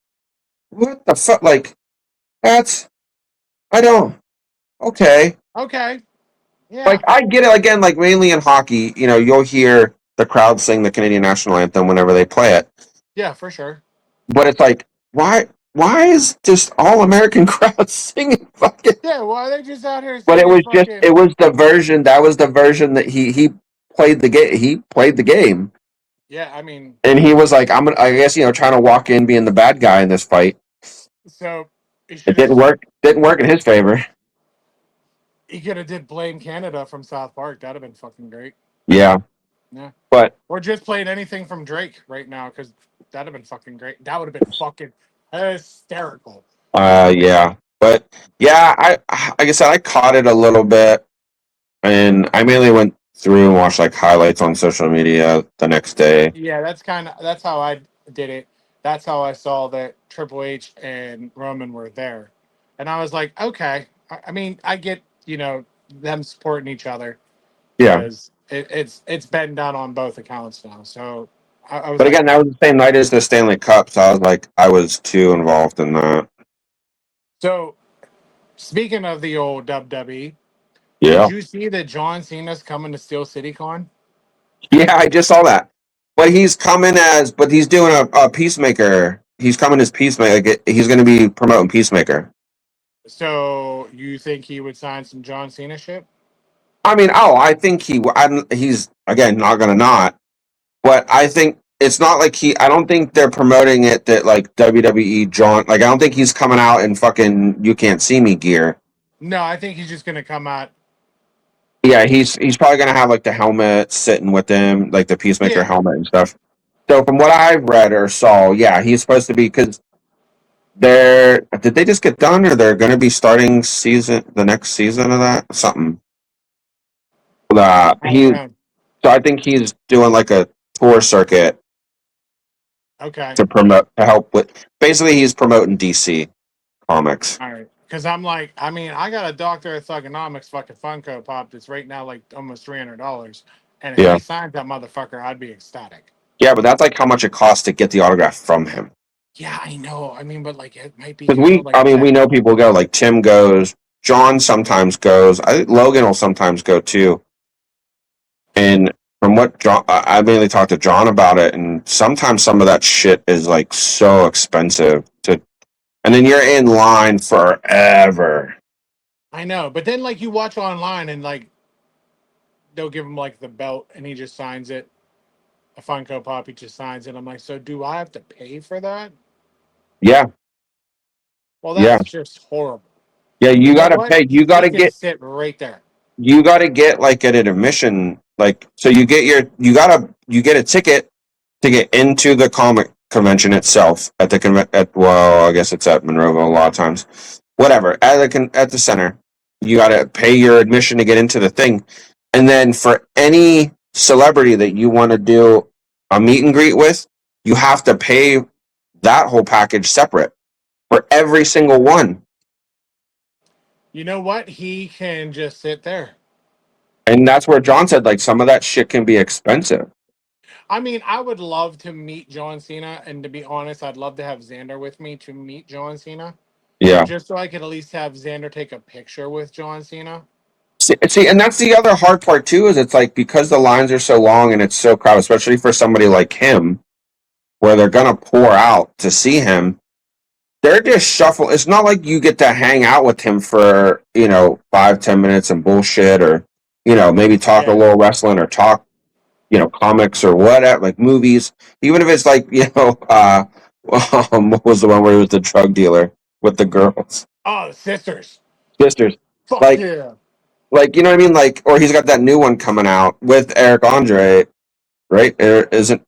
[SPEAKER 2] "What the fuck?" Like, that's I don't. Okay,
[SPEAKER 1] Okay.
[SPEAKER 2] like
[SPEAKER 1] Yeah.
[SPEAKER 2] I get it. Again, like mainly in hockey, you'll hear the crowd sing the Canadian national anthem whenever they play it,
[SPEAKER 1] Yeah, for sure.
[SPEAKER 2] but it's like, why is just all American crowds singing fucking?
[SPEAKER 1] Yeah, why are they just out here
[SPEAKER 2] But
[SPEAKER 1] singing
[SPEAKER 2] it
[SPEAKER 1] fucking?
[SPEAKER 2] was the version that was the version that he played the game. He played the game,
[SPEAKER 1] Yeah, I mean,
[SPEAKER 2] and he was like, I'm gonna, I guess, trying to walk in being the bad guy in this fight.
[SPEAKER 1] so he
[SPEAKER 2] It
[SPEAKER 1] should have
[SPEAKER 2] didn't
[SPEAKER 1] just
[SPEAKER 2] work. Didn't work in his favor.
[SPEAKER 1] he could have did Blame Canada from South Park. That'd have been fucking great.
[SPEAKER 2] Yeah,
[SPEAKER 1] Yeah.
[SPEAKER 2] but
[SPEAKER 1] Or just played anything from Drake right now because that'd have been fucking great. That would have been fucking hysterical.
[SPEAKER 2] yeah, but yeah, like I said, I caught it a little bit, and I mainly went through and watched like highlights on social media the next day.
[SPEAKER 1] Yeah, that's how I did it. That's how I saw that Triple H and Roman were there, and I was like, okay. I mean, I get them supporting each other
[SPEAKER 2] Yeah,
[SPEAKER 1] because it's been done on both accounts now. So I was
[SPEAKER 2] but
[SPEAKER 1] like,
[SPEAKER 2] again, that was the same night as the Stanley Cup, so I was like, I was too involved in that.
[SPEAKER 1] so speaking of the old WWE, did
[SPEAKER 2] Yeah,
[SPEAKER 1] you see that John Cena's coming to Steel City Con?
[SPEAKER 2] yeah, I just saw that. But he's doing a Peacemaker. He's coming as Peacemaker. Like, he's going to be promoting Peacemaker.
[SPEAKER 1] So you think he would sign some John Cena shit?
[SPEAKER 2] I mean, I think he's again not going to not, but I think it's not like I don't think they're promoting it that like WWE John. Like, I don't think he's coming out in fucking "You Can't See Me" gear.
[SPEAKER 1] No, I think he's just gonna come out.
[SPEAKER 2] Yeah, he's probably going to have like the helmet sitting with him, like the Peacemaker
[SPEAKER 1] Yeah.
[SPEAKER 2] helmet and stuff. So from what I've read or saw, yeah, he's supposed to be, because did they just get done, or they're going to be starting the next season of that something.
[SPEAKER 1] I don't
[SPEAKER 2] He
[SPEAKER 1] know.
[SPEAKER 2] So I think he's doing like a tour circuit
[SPEAKER 1] Okay.
[SPEAKER 2] to help with. Basically, he's promoting DC Comics.
[SPEAKER 1] All right. Because I'm like, I mean, I got a Doctor of Thugonomics fucking Funko Pop that's right now like almost $300, and if
[SPEAKER 2] Yeah,
[SPEAKER 1] he signs that motherfucker, I'd be ecstatic.
[SPEAKER 2] yeah, but that's like how much it costs to get the autograph from him.
[SPEAKER 1] Yeah, I know. I mean, but like, it might be
[SPEAKER 2] Because
[SPEAKER 1] like
[SPEAKER 2] I mean, we
[SPEAKER 1] that.
[SPEAKER 2] know people go. Like Tim goes, John sometimes goes. I think Logan will sometimes go too. And from what John, I mainly talked to John about it, and sometimes some of that shit is like so expensive and then you're in line forever.
[SPEAKER 1] I know, but then like you watch online and like they'll give him like the belt and he just signs it. A Funko Pop, he just signs it. I'm like, so do I have to pay for that?
[SPEAKER 2] Yeah,
[SPEAKER 1] Well,
[SPEAKER 2] yeah,
[SPEAKER 1] that's just horrible.
[SPEAKER 2] yeah.
[SPEAKER 1] You
[SPEAKER 2] You
[SPEAKER 1] know
[SPEAKER 2] gotta
[SPEAKER 1] what?
[SPEAKER 2] pay.
[SPEAKER 1] He can sit right there.
[SPEAKER 2] You gotta get like an admission. Like, so you get a ticket to get into the comic convention itself at the well, I guess it's at Monroeville a lot of times. Whatever at the center, you got to pay your admission to get into the thing, and then for any celebrity that you want to do a meet and greet with, you have to pay that whole package separate for every single one.
[SPEAKER 1] You know what? He can just sit there.
[SPEAKER 2] And that's where John said like some of that shit can be expensive.
[SPEAKER 1] I mean, I would love to meet John Cena, and to be honest, I'd love to have Xander with me to meet John Cena,
[SPEAKER 2] Yeah.
[SPEAKER 1] just so I could at least have Xander take a picture with John Cena.
[SPEAKER 2] See, and that's the other hard part too. Is it's like because the lines are so long and it's so crowded, especially for somebody like him, where they're gonna pour out to see him. They're just shuffle. It's not like you get to hang out with him for 5-10 minutes and bullshit, or maybe talk a
[SPEAKER 1] Yeah.
[SPEAKER 2] little wrestling or talk comics or whatever, like movies. Even if it's like what was the one where he was the drug dealer with the girls,
[SPEAKER 1] Oh, the sisters.
[SPEAKER 2] sisters,
[SPEAKER 1] Fuck
[SPEAKER 2] like
[SPEAKER 1] yeah.
[SPEAKER 2] you know what I mean, like, or he's got that new one coming out with Eric Andre, right? Isn't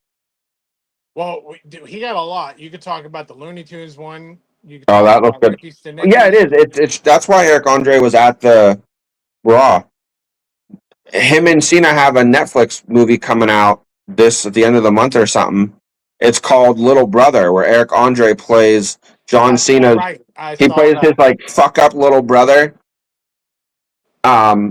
[SPEAKER 1] Well, dude, he got a lot. You could talk about the Looney Tunes one. You could
[SPEAKER 2] oh
[SPEAKER 1] talk
[SPEAKER 2] that looks
[SPEAKER 1] about
[SPEAKER 2] good.
[SPEAKER 1] Ricky
[SPEAKER 2] Yeah, it
[SPEAKER 1] Stenicki.
[SPEAKER 2] is. It's that's why Eric Andre was at the Raw. Him and Cena have a Netflix movie coming out this at the end of the month or something. It's called Little Brother, where Eric Andre plays John
[SPEAKER 1] That's all
[SPEAKER 2] Cena's.
[SPEAKER 1] right. I
[SPEAKER 2] He
[SPEAKER 1] saw
[SPEAKER 2] plays his
[SPEAKER 1] that.
[SPEAKER 2] like fuck up little brother,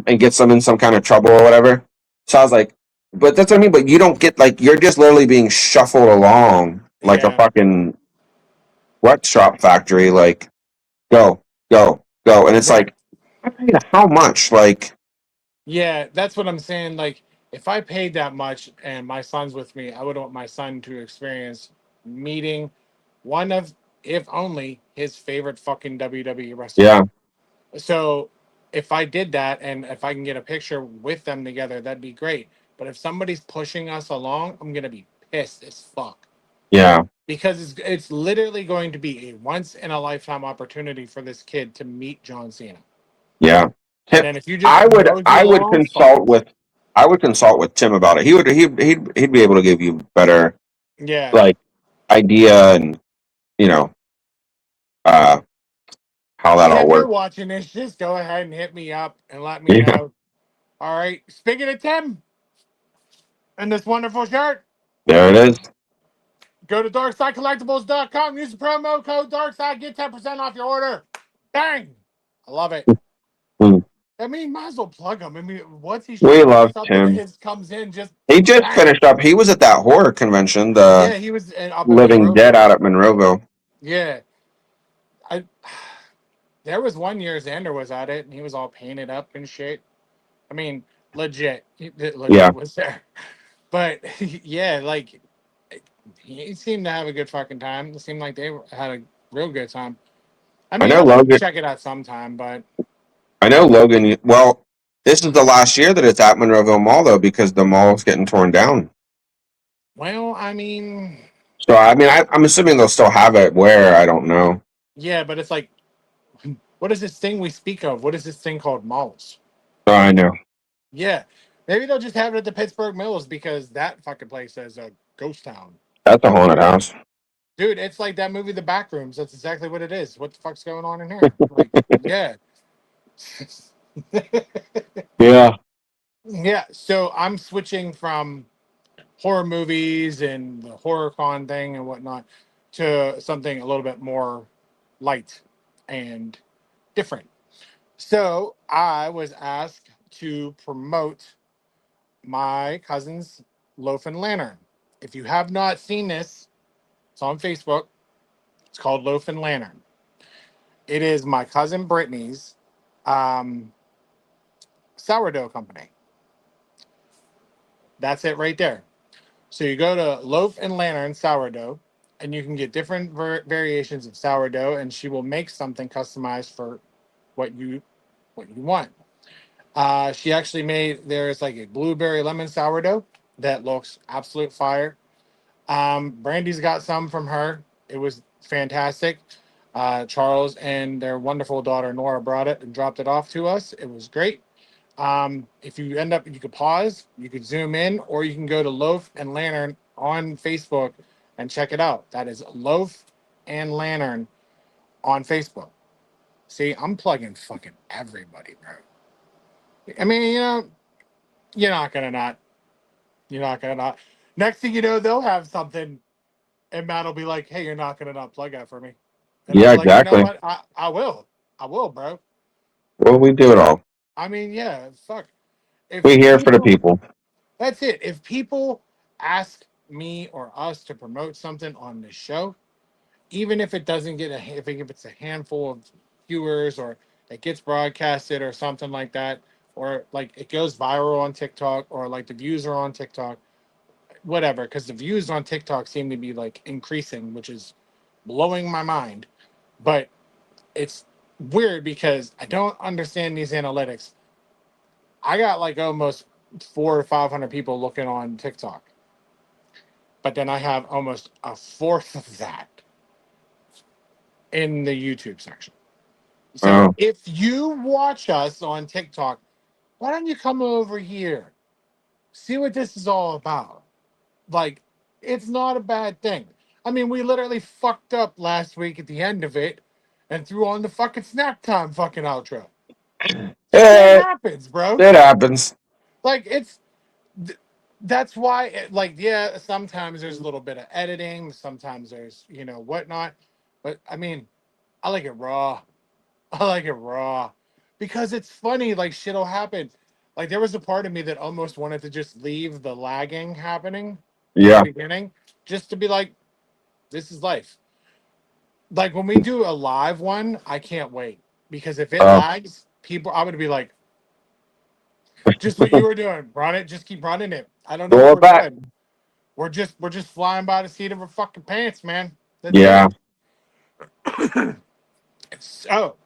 [SPEAKER 2] and gets them in some kind of trouble or whatever. So I was like, but that's what I mean. But you don't get like you're just literally being shuffled along like a
[SPEAKER 1] Yeah.
[SPEAKER 2] fucking sweatshop factory. Like go, go, go, and it's
[SPEAKER 1] Right.
[SPEAKER 2] like I paid how much? Like
[SPEAKER 1] Yeah, that's what I'm saying. Like, if I paid that much and my son's with me, I would want my son to experience meeting one of, if only, his favorite fucking WWE wrestlers.
[SPEAKER 2] yeah,
[SPEAKER 1] So, if I did that and if I can get a picture with them together, that'd be great. But if somebody's pushing us along, I'm gonna be pissed as fuck
[SPEAKER 2] yeah,
[SPEAKER 1] because it's literally going to be a once in a lifetime opportunity for this kid to meet John Cena.
[SPEAKER 2] yeah.
[SPEAKER 1] And then if you just nosy
[SPEAKER 2] I would
[SPEAKER 1] along, fuck it.
[SPEAKER 2] consult with Tim about it. He'd be able to give you better
[SPEAKER 1] Yeah.
[SPEAKER 2] like idea and you know uh how that
[SPEAKER 1] And
[SPEAKER 2] all
[SPEAKER 1] if you're
[SPEAKER 2] works.
[SPEAKER 1] watching this, just go ahead and hit me up and let me
[SPEAKER 2] Yeah,
[SPEAKER 1] know. All right. Speaking of Tim and this wonderful shirt,
[SPEAKER 2] there it is.
[SPEAKER 1] go to darksidecollectibles.com. Use the promo code Darkside. Get 10% off your order. Bang. I love it.
[SPEAKER 2] Hmm.
[SPEAKER 1] I mean, might as well plug him. I mean, once he
[SPEAKER 2] We
[SPEAKER 1] shows up,
[SPEAKER 2] love
[SPEAKER 1] something of
[SPEAKER 2] Tim.
[SPEAKER 1] his comes in, just
[SPEAKER 2] He just
[SPEAKER 1] bang.
[SPEAKER 2] finished up. He was at that horror convention,
[SPEAKER 1] Yeah,
[SPEAKER 2] the
[SPEAKER 1] he was up in
[SPEAKER 2] Living Dead
[SPEAKER 1] Monroeville.
[SPEAKER 2] out at Monroeville.
[SPEAKER 1] Yeah. I There was one year Xander was at it and he was all painted up and shit. I mean, legit.
[SPEAKER 2] Yeah,
[SPEAKER 1] Legit was there. But yeah, like he seemed to have a good fucking time. It seemed like they had a real good time. I
[SPEAKER 2] I
[SPEAKER 1] mean,
[SPEAKER 2] know
[SPEAKER 1] I'll
[SPEAKER 2] Logan.
[SPEAKER 1] check it out sometime, but
[SPEAKER 2] I know Logan. Well, this is the last year that it's at Monroeville Mall though, because the mall's getting torn down.
[SPEAKER 1] well, I mean,
[SPEAKER 2] So I mean, I'm assuming they'll still have it. Where I don't know.
[SPEAKER 1] yeah, but it's like, what is this thing we speak of? What is this thing called malls?
[SPEAKER 2] Oh, I know
[SPEAKER 1] Yeah, maybe they'll just have it at the Pittsburgh Mills because that fucking place is a ghost town.
[SPEAKER 2] that's a haunted house.
[SPEAKER 1] Dude, it's like that movie, The Backrooms. That's exactly what it is. What the fuck's going on in here? Like, yeah.
[SPEAKER 2] Yeah,
[SPEAKER 1] Yeah, so I'm switching from horror movies and the horror con thing and whatnot to something a little bit more light and different. So I was asked to promote my cousin's Loaf and Lantern. If you have not seen this, it's on Facebook. It's called Loaf and Lantern. It is my cousin Brittany's um, sourdough company. That's it right there. So you go to Loaf and Lantern sourdough, and you can get different variations of sourdough, and she will make something customized for what you what you want. She actually made there's like a blueberry lemon sourdough that looks absolute fire. Brandy's got some from her. It was fantastic. Charles and their wonderful daughter Nora brought it and dropped it off to us. It was great. If you end up, you could pause, you could zoom in, or you can go to Loaf and Lantern on Facebook and check it out. That is Loaf and Lantern on Facebook. See, I'm plugging fucking everybody, bro. I mean, you're not gonna not. You're not gonna not. Next thing you know, they'll have something, and Matt will be like, "Hey, you're not gonna not plug that for me," and I'll
[SPEAKER 2] Yeah,
[SPEAKER 1] be like, "You know
[SPEAKER 2] exactly.
[SPEAKER 1] what? I will, bro."
[SPEAKER 2] Well, we do it all.
[SPEAKER 1] I mean, yeah, fuck. If
[SPEAKER 2] We here for the
[SPEAKER 1] people,
[SPEAKER 2] people.
[SPEAKER 1] that's it. If people ask me or us to promote something on this show, even if it doesn't get if it's a handful of viewers or it gets broadcasted or something like that, or like it goes viral on TikTok or like the views are on TikTok, whatever, because the views on TikTok seem to be like increasing, which is blowing my mind. But it's weird because I don't understand these analytics. I got like almost 400 or 500 people looking on TikTok, but then I have almost a fourth of that in the YouTube section. So
[SPEAKER 2] Oh,
[SPEAKER 1] if you watch us on TikTok, why don't you come over here? See what this is all about. Like, it's not a bad thing. I mean, we literally fucked up last week at the end of it and threw on the fucking snack time fucking outro. Shit
[SPEAKER 2] it,
[SPEAKER 1] happens, bro.
[SPEAKER 2] it happens.
[SPEAKER 1] Like, th- that's why, like, yeah, sometimes there's a little bit of editing, sometimes there's, whatnot. But I mean, I like it raw. I like it raw because it's funny. Like shit'll happen. Like there was a part of me that almost wanted to just leave the lagging happening in the
[SPEAKER 2] Yeah.
[SPEAKER 1] beginning, just to be like, this is life. Like when we do a live one, I can't wait because if it
[SPEAKER 2] Uh,
[SPEAKER 1] lags, people, I would be like, just what you were doing, run it, just keep running it. I don't know what
[SPEAKER 2] roll it
[SPEAKER 1] we're
[SPEAKER 2] back.
[SPEAKER 1] doing. We're just flying by the seat of our fucking pants, man. That's it.
[SPEAKER 2] Yeah.
[SPEAKER 1] So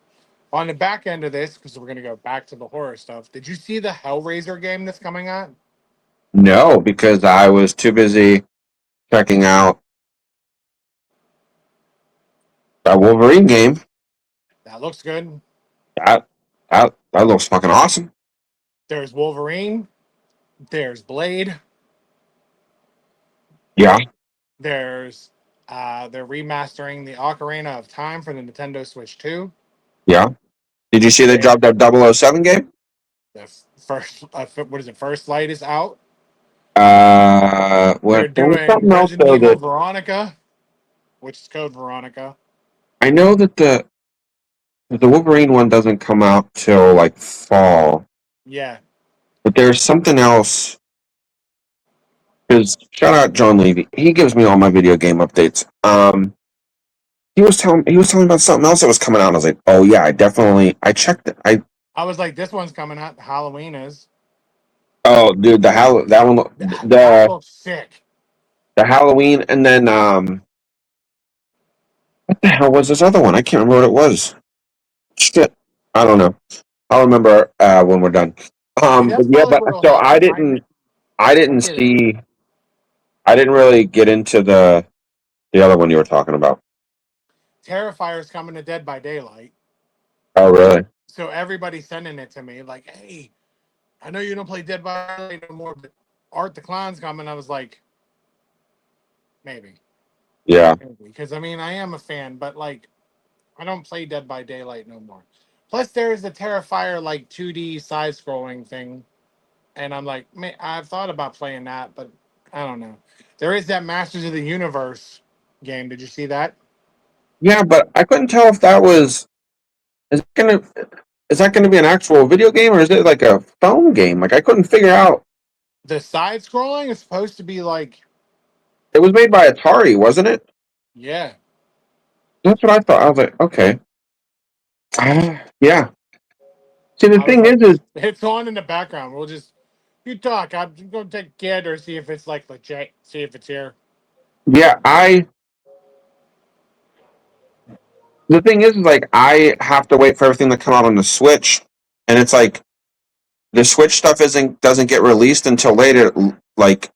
[SPEAKER 1] on the back end of this, because we're gonna go back to the horror stuff. Did you see the Hellraiser game that's coming out?
[SPEAKER 2] No, because I was too busy checking out that Wolverine game.
[SPEAKER 1] That looks good.
[SPEAKER 2] That that looks fucking awesome.
[SPEAKER 1] There's Wolverine. There's Blade.
[SPEAKER 2] Yeah.
[SPEAKER 1] There's they're remastering the Ocarina of Time for the Nintendo Switch 2.
[SPEAKER 2] Yeah. Did you see they
[SPEAKER 1] They
[SPEAKER 2] dropped that 007 game?
[SPEAKER 1] the first what is it? First Light is out. They're
[SPEAKER 2] What there was
[SPEAKER 1] doing
[SPEAKER 2] something else
[SPEAKER 1] Resident
[SPEAKER 2] though
[SPEAKER 1] Evil
[SPEAKER 2] that
[SPEAKER 1] Veronica, which is Code Veronica.
[SPEAKER 2] I know that the Wolverine one doesn't come out till like fall,
[SPEAKER 1] Yeah,
[SPEAKER 2] but there's something else. Because shout out John Levy, he gives me all my video game updates. He was telling me about something else that was coming out. And I was like, oh yeah, I checked it.
[SPEAKER 1] I was like, this one's coming out. Halloween is
[SPEAKER 2] Oh dude, that one
[SPEAKER 1] that looks sick.
[SPEAKER 2] the Halloween, and then what the hell was this other one? I can't remember what it was. Shit, I don't know. I'll remember when we're done.
[SPEAKER 1] See,
[SPEAKER 2] But
[SPEAKER 1] that's
[SPEAKER 2] yeah,
[SPEAKER 1] probably
[SPEAKER 2] but
[SPEAKER 1] what'll
[SPEAKER 2] so I
[SPEAKER 1] happen.
[SPEAKER 2] didn't I didn't
[SPEAKER 1] Hear you.
[SPEAKER 2] see I didn't really get into the other one you were talking about.
[SPEAKER 1] Terrifier's coming to Dead by Daylight.
[SPEAKER 2] Oh really?
[SPEAKER 1] So everybody's sending it to me like, hey, I know you don't play Dead by Daylight no more, but Art the Clown's coming. I was like, maybe.
[SPEAKER 2] Yeah.
[SPEAKER 1] Maybe. Because I mean, I am a fan, but like, I don't play Dead by Daylight no more. Plus, there is a Terrifier like 2D side scrolling thing. And I'm like, man, I've thought about playing that, but I don't know. There is that Masters of the Universe game. Did you see that?
[SPEAKER 2] Yeah, but I couldn't tell if that was is it gonna is that gonna be an actual video game or is it like a phone game? Like I couldn't figure out.
[SPEAKER 1] The side scrolling is supposed to be like,
[SPEAKER 2] It was made by Atari, wasn't it?
[SPEAKER 1] yeah.
[SPEAKER 2] That's what I thought. I was like, okay. Yeah. See, the
[SPEAKER 1] I was
[SPEAKER 2] thing
[SPEAKER 1] like,
[SPEAKER 2] is,
[SPEAKER 1] it's on in the background. We'll just you talk. I'm gonna take a gander, see if it's like legit, see if it's here.
[SPEAKER 2] yeah, the thing is, like, I have to wait for everything to come out on the Switch and it's like the Switch stuff isn't doesn't get released until later, like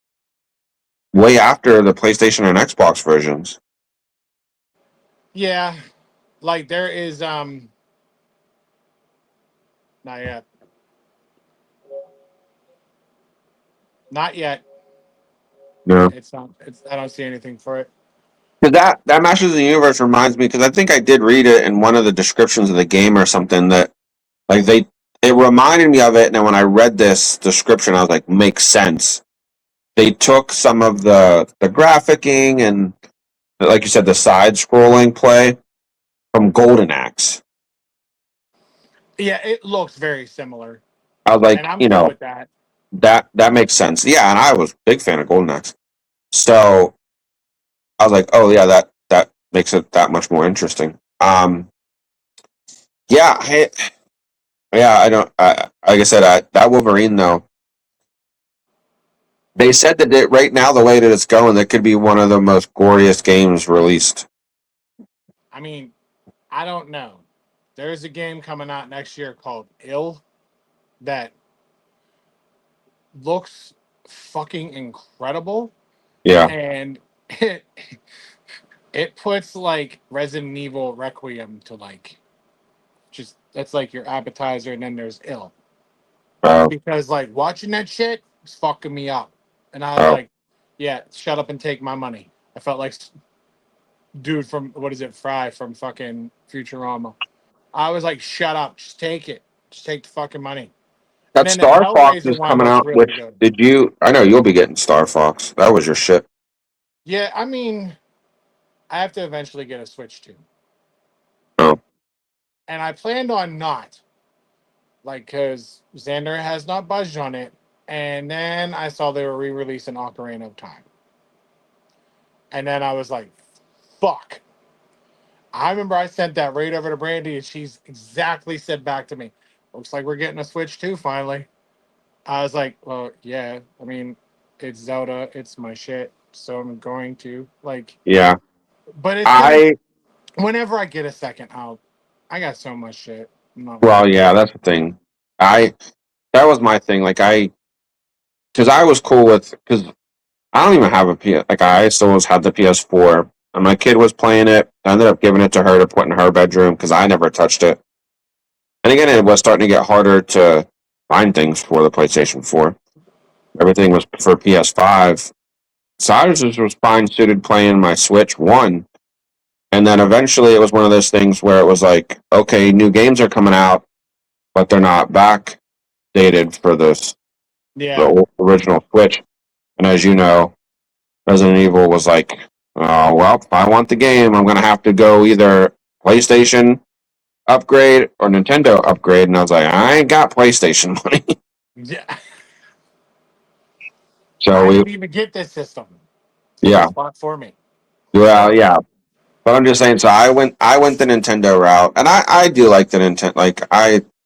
[SPEAKER 2] way after the PlayStation and Xbox versions.
[SPEAKER 1] Yeah, like there is not yet, not yet.
[SPEAKER 2] No,
[SPEAKER 1] It's not. It's I don't see anything for it.
[SPEAKER 2] because that Masters of the Universe reminds me because I think I did read it in one of the descriptions of the game or something that like they it reminded me of it, and then when I read this description, I was like, makes sense. They took some of the graphicking and like you said, the side scrolling play from Golden Axe.
[SPEAKER 1] Yeah, it looks very similar,
[SPEAKER 2] I was
[SPEAKER 1] and
[SPEAKER 2] like,
[SPEAKER 1] I'm cool with that.
[SPEAKER 2] that makes sense. Yeah, and I was a big fan of Golden Axe. So I was like, oh yeah, that makes it that much more interesting. Yeah, yeah, I don't. Like I said, that Wolverine though. They said that right now, the way that it's going, that could be one of the most goriest games released.
[SPEAKER 1] I mean, I don't know. There's a game coming out next year called Ill that looks fucking incredible,
[SPEAKER 2] Yeah.
[SPEAKER 1] and it puts like Resident Evil Requiem to like just that's like your appetizer, and then there's Ill
[SPEAKER 2] Oh.
[SPEAKER 1] because like watching that shit was fucking me up, and I was
[SPEAKER 2] Oh.
[SPEAKER 1] like, yeah, shut up and take my money. I felt like dude from what is it, Fry from fucking Futurama. I was like, shut up, just take it, just take the fucking money. And
[SPEAKER 2] That
[SPEAKER 1] then that
[SPEAKER 2] Star Fox
[SPEAKER 1] Hellraiser
[SPEAKER 2] is
[SPEAKER 1] one
[SPEAKER 2] coming
[SPEAKER 1] looks
[SPEAKER 2] out.
[SPEAKER 1] really
[SPEAKER 2] Which
[SPEAKER 1] good.
[SPEAKER 2] did you? I know you'll be getting Star Fox. That was your shit.
[SPEAKER 1] Yeah, I mean, I have to eventually get a Switch too,
[SPEAKER 2] Oh.
[SPEAKER 1] and I planned on not like because Xander has not budged on it, and then I saw they were re-releasing Ocarina of Time, and then I was like, fuck. I remember I sent that right over to Brandy, and she's exactly said back to me, looks like we're getting a Switch too finally. I was like, well, yeah. I mean, it's Zelda. It's my shit. So I'm going to like,
[SPEAKER 2] Yeah.
[SPEAKER 1] but it's gonna.
[SPEAKER 2] I
[SPEAKER 1] Whenever I get a second, I got so much shit. I'm not
[SPEAKER 2] well,
[SPEAKER 1] worried about
[SPEAKER 2] yeah,
[SPEAKER 1] it.
[SPEAKER 2] that's the thing. I that was my thing. Like because I was cool with because I don't even have a PS. Like I still was had the PS4, and my kid was playing it. I ended up giving it to her to put in her bedroom because I never touched it. And again, it was starting to get harder to find things for the PlayStation 4. Everything was for PS5. So I was fine suited playing my Switch one. And then eventually it was one of those things where it was like, okay, new games are coming out, but they're not backdated for
[SPEAKER 1] Yeah,
[SPEAKER 2] the original Switch. And as you know, Resident Evil was like, oh, well, if I want the game, I'm going to have to go either PlayStation upgrade or Nintendo upgrade. And I was like, I ain't got PlayStation money.
[SPEAKER 1] yeah.
[SPEAKER 2] So
[SPEAKER 1] I
[SPEAKER 2] we,
[SPEAKER 1] didn't even get this system.
[SPEAKER 2] yeah,
[SPEAKER 1] Somebody's bought for me.
[SPEAKER 2] well, yeah. But I'm just saying. So I went the Nintendo route, and I do like the Nintendo. Like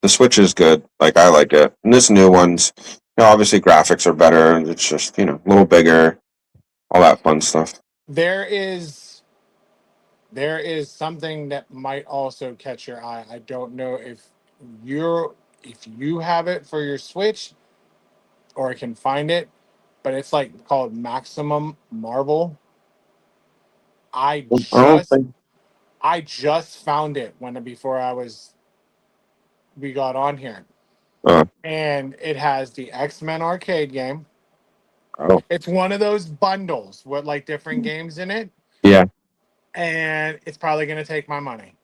[SPEAKER 2] the Switch is good. Like I like it. And this new one's, obviously graphics are better, and it's just a little bigger, all that fun stuff.
[SPEAKER 1] There is there is something that might also catch your eye. I don't know you're if you have it for your Switch or can find it, but it's like called Maximum Marvel. I
[SPEAKER 2] I don't
[SPEAKER 1] just
[SPEAKER 2] think.
[SPEAKER 1] I just found it when before we got on here.
[SPEAKER 2] Uh,
[SPEAKER 1] And it has the X-Men arcade game.
[SPEAKER 2] oh,
[SPEAKER 1] It's one of those bundles with like different games in it,
[SPEAKER 2] yeah.
[SPEAKER 1] and it's probably going to take my money.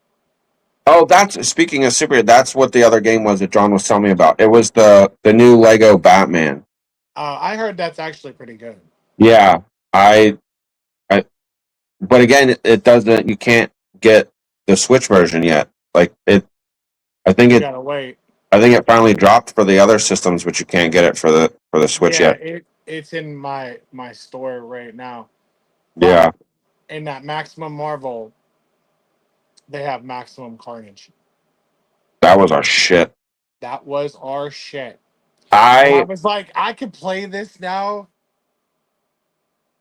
[SPEAKER 2] Oh, that's speaking of super. That's what the other game was that John was telling me about. It was the new Lego Batman.
[SPEAKER 1] I heard that's actually pretty good.
[SPEAKER 2] Yeah, I, I. But again, it doesn't. You can't get the Switch version yet. Like it. I think
[SPEAKER 1] You
[SPEAKER 2] it
[SPEAKER 1] got to wait.
[SPEAKER 2] I think it finally dropped for the other systems, but you can't get it for the Switch
[SPEAKER 1] Yeah,
[SPEAKER 2] yet.
[SPEAKER 1] it's in my store right now. But
[SPEAKER 2] Yeah,
[SPEAKER 1] in that Maximum Marvel, they have Maximum Carnage.
[SPEAKER 2] that was our shit.
[SPEAKER 1] That was our shit. And I
[SPEAKER 2] I
[SPEAKER 1] was like, I could play this now.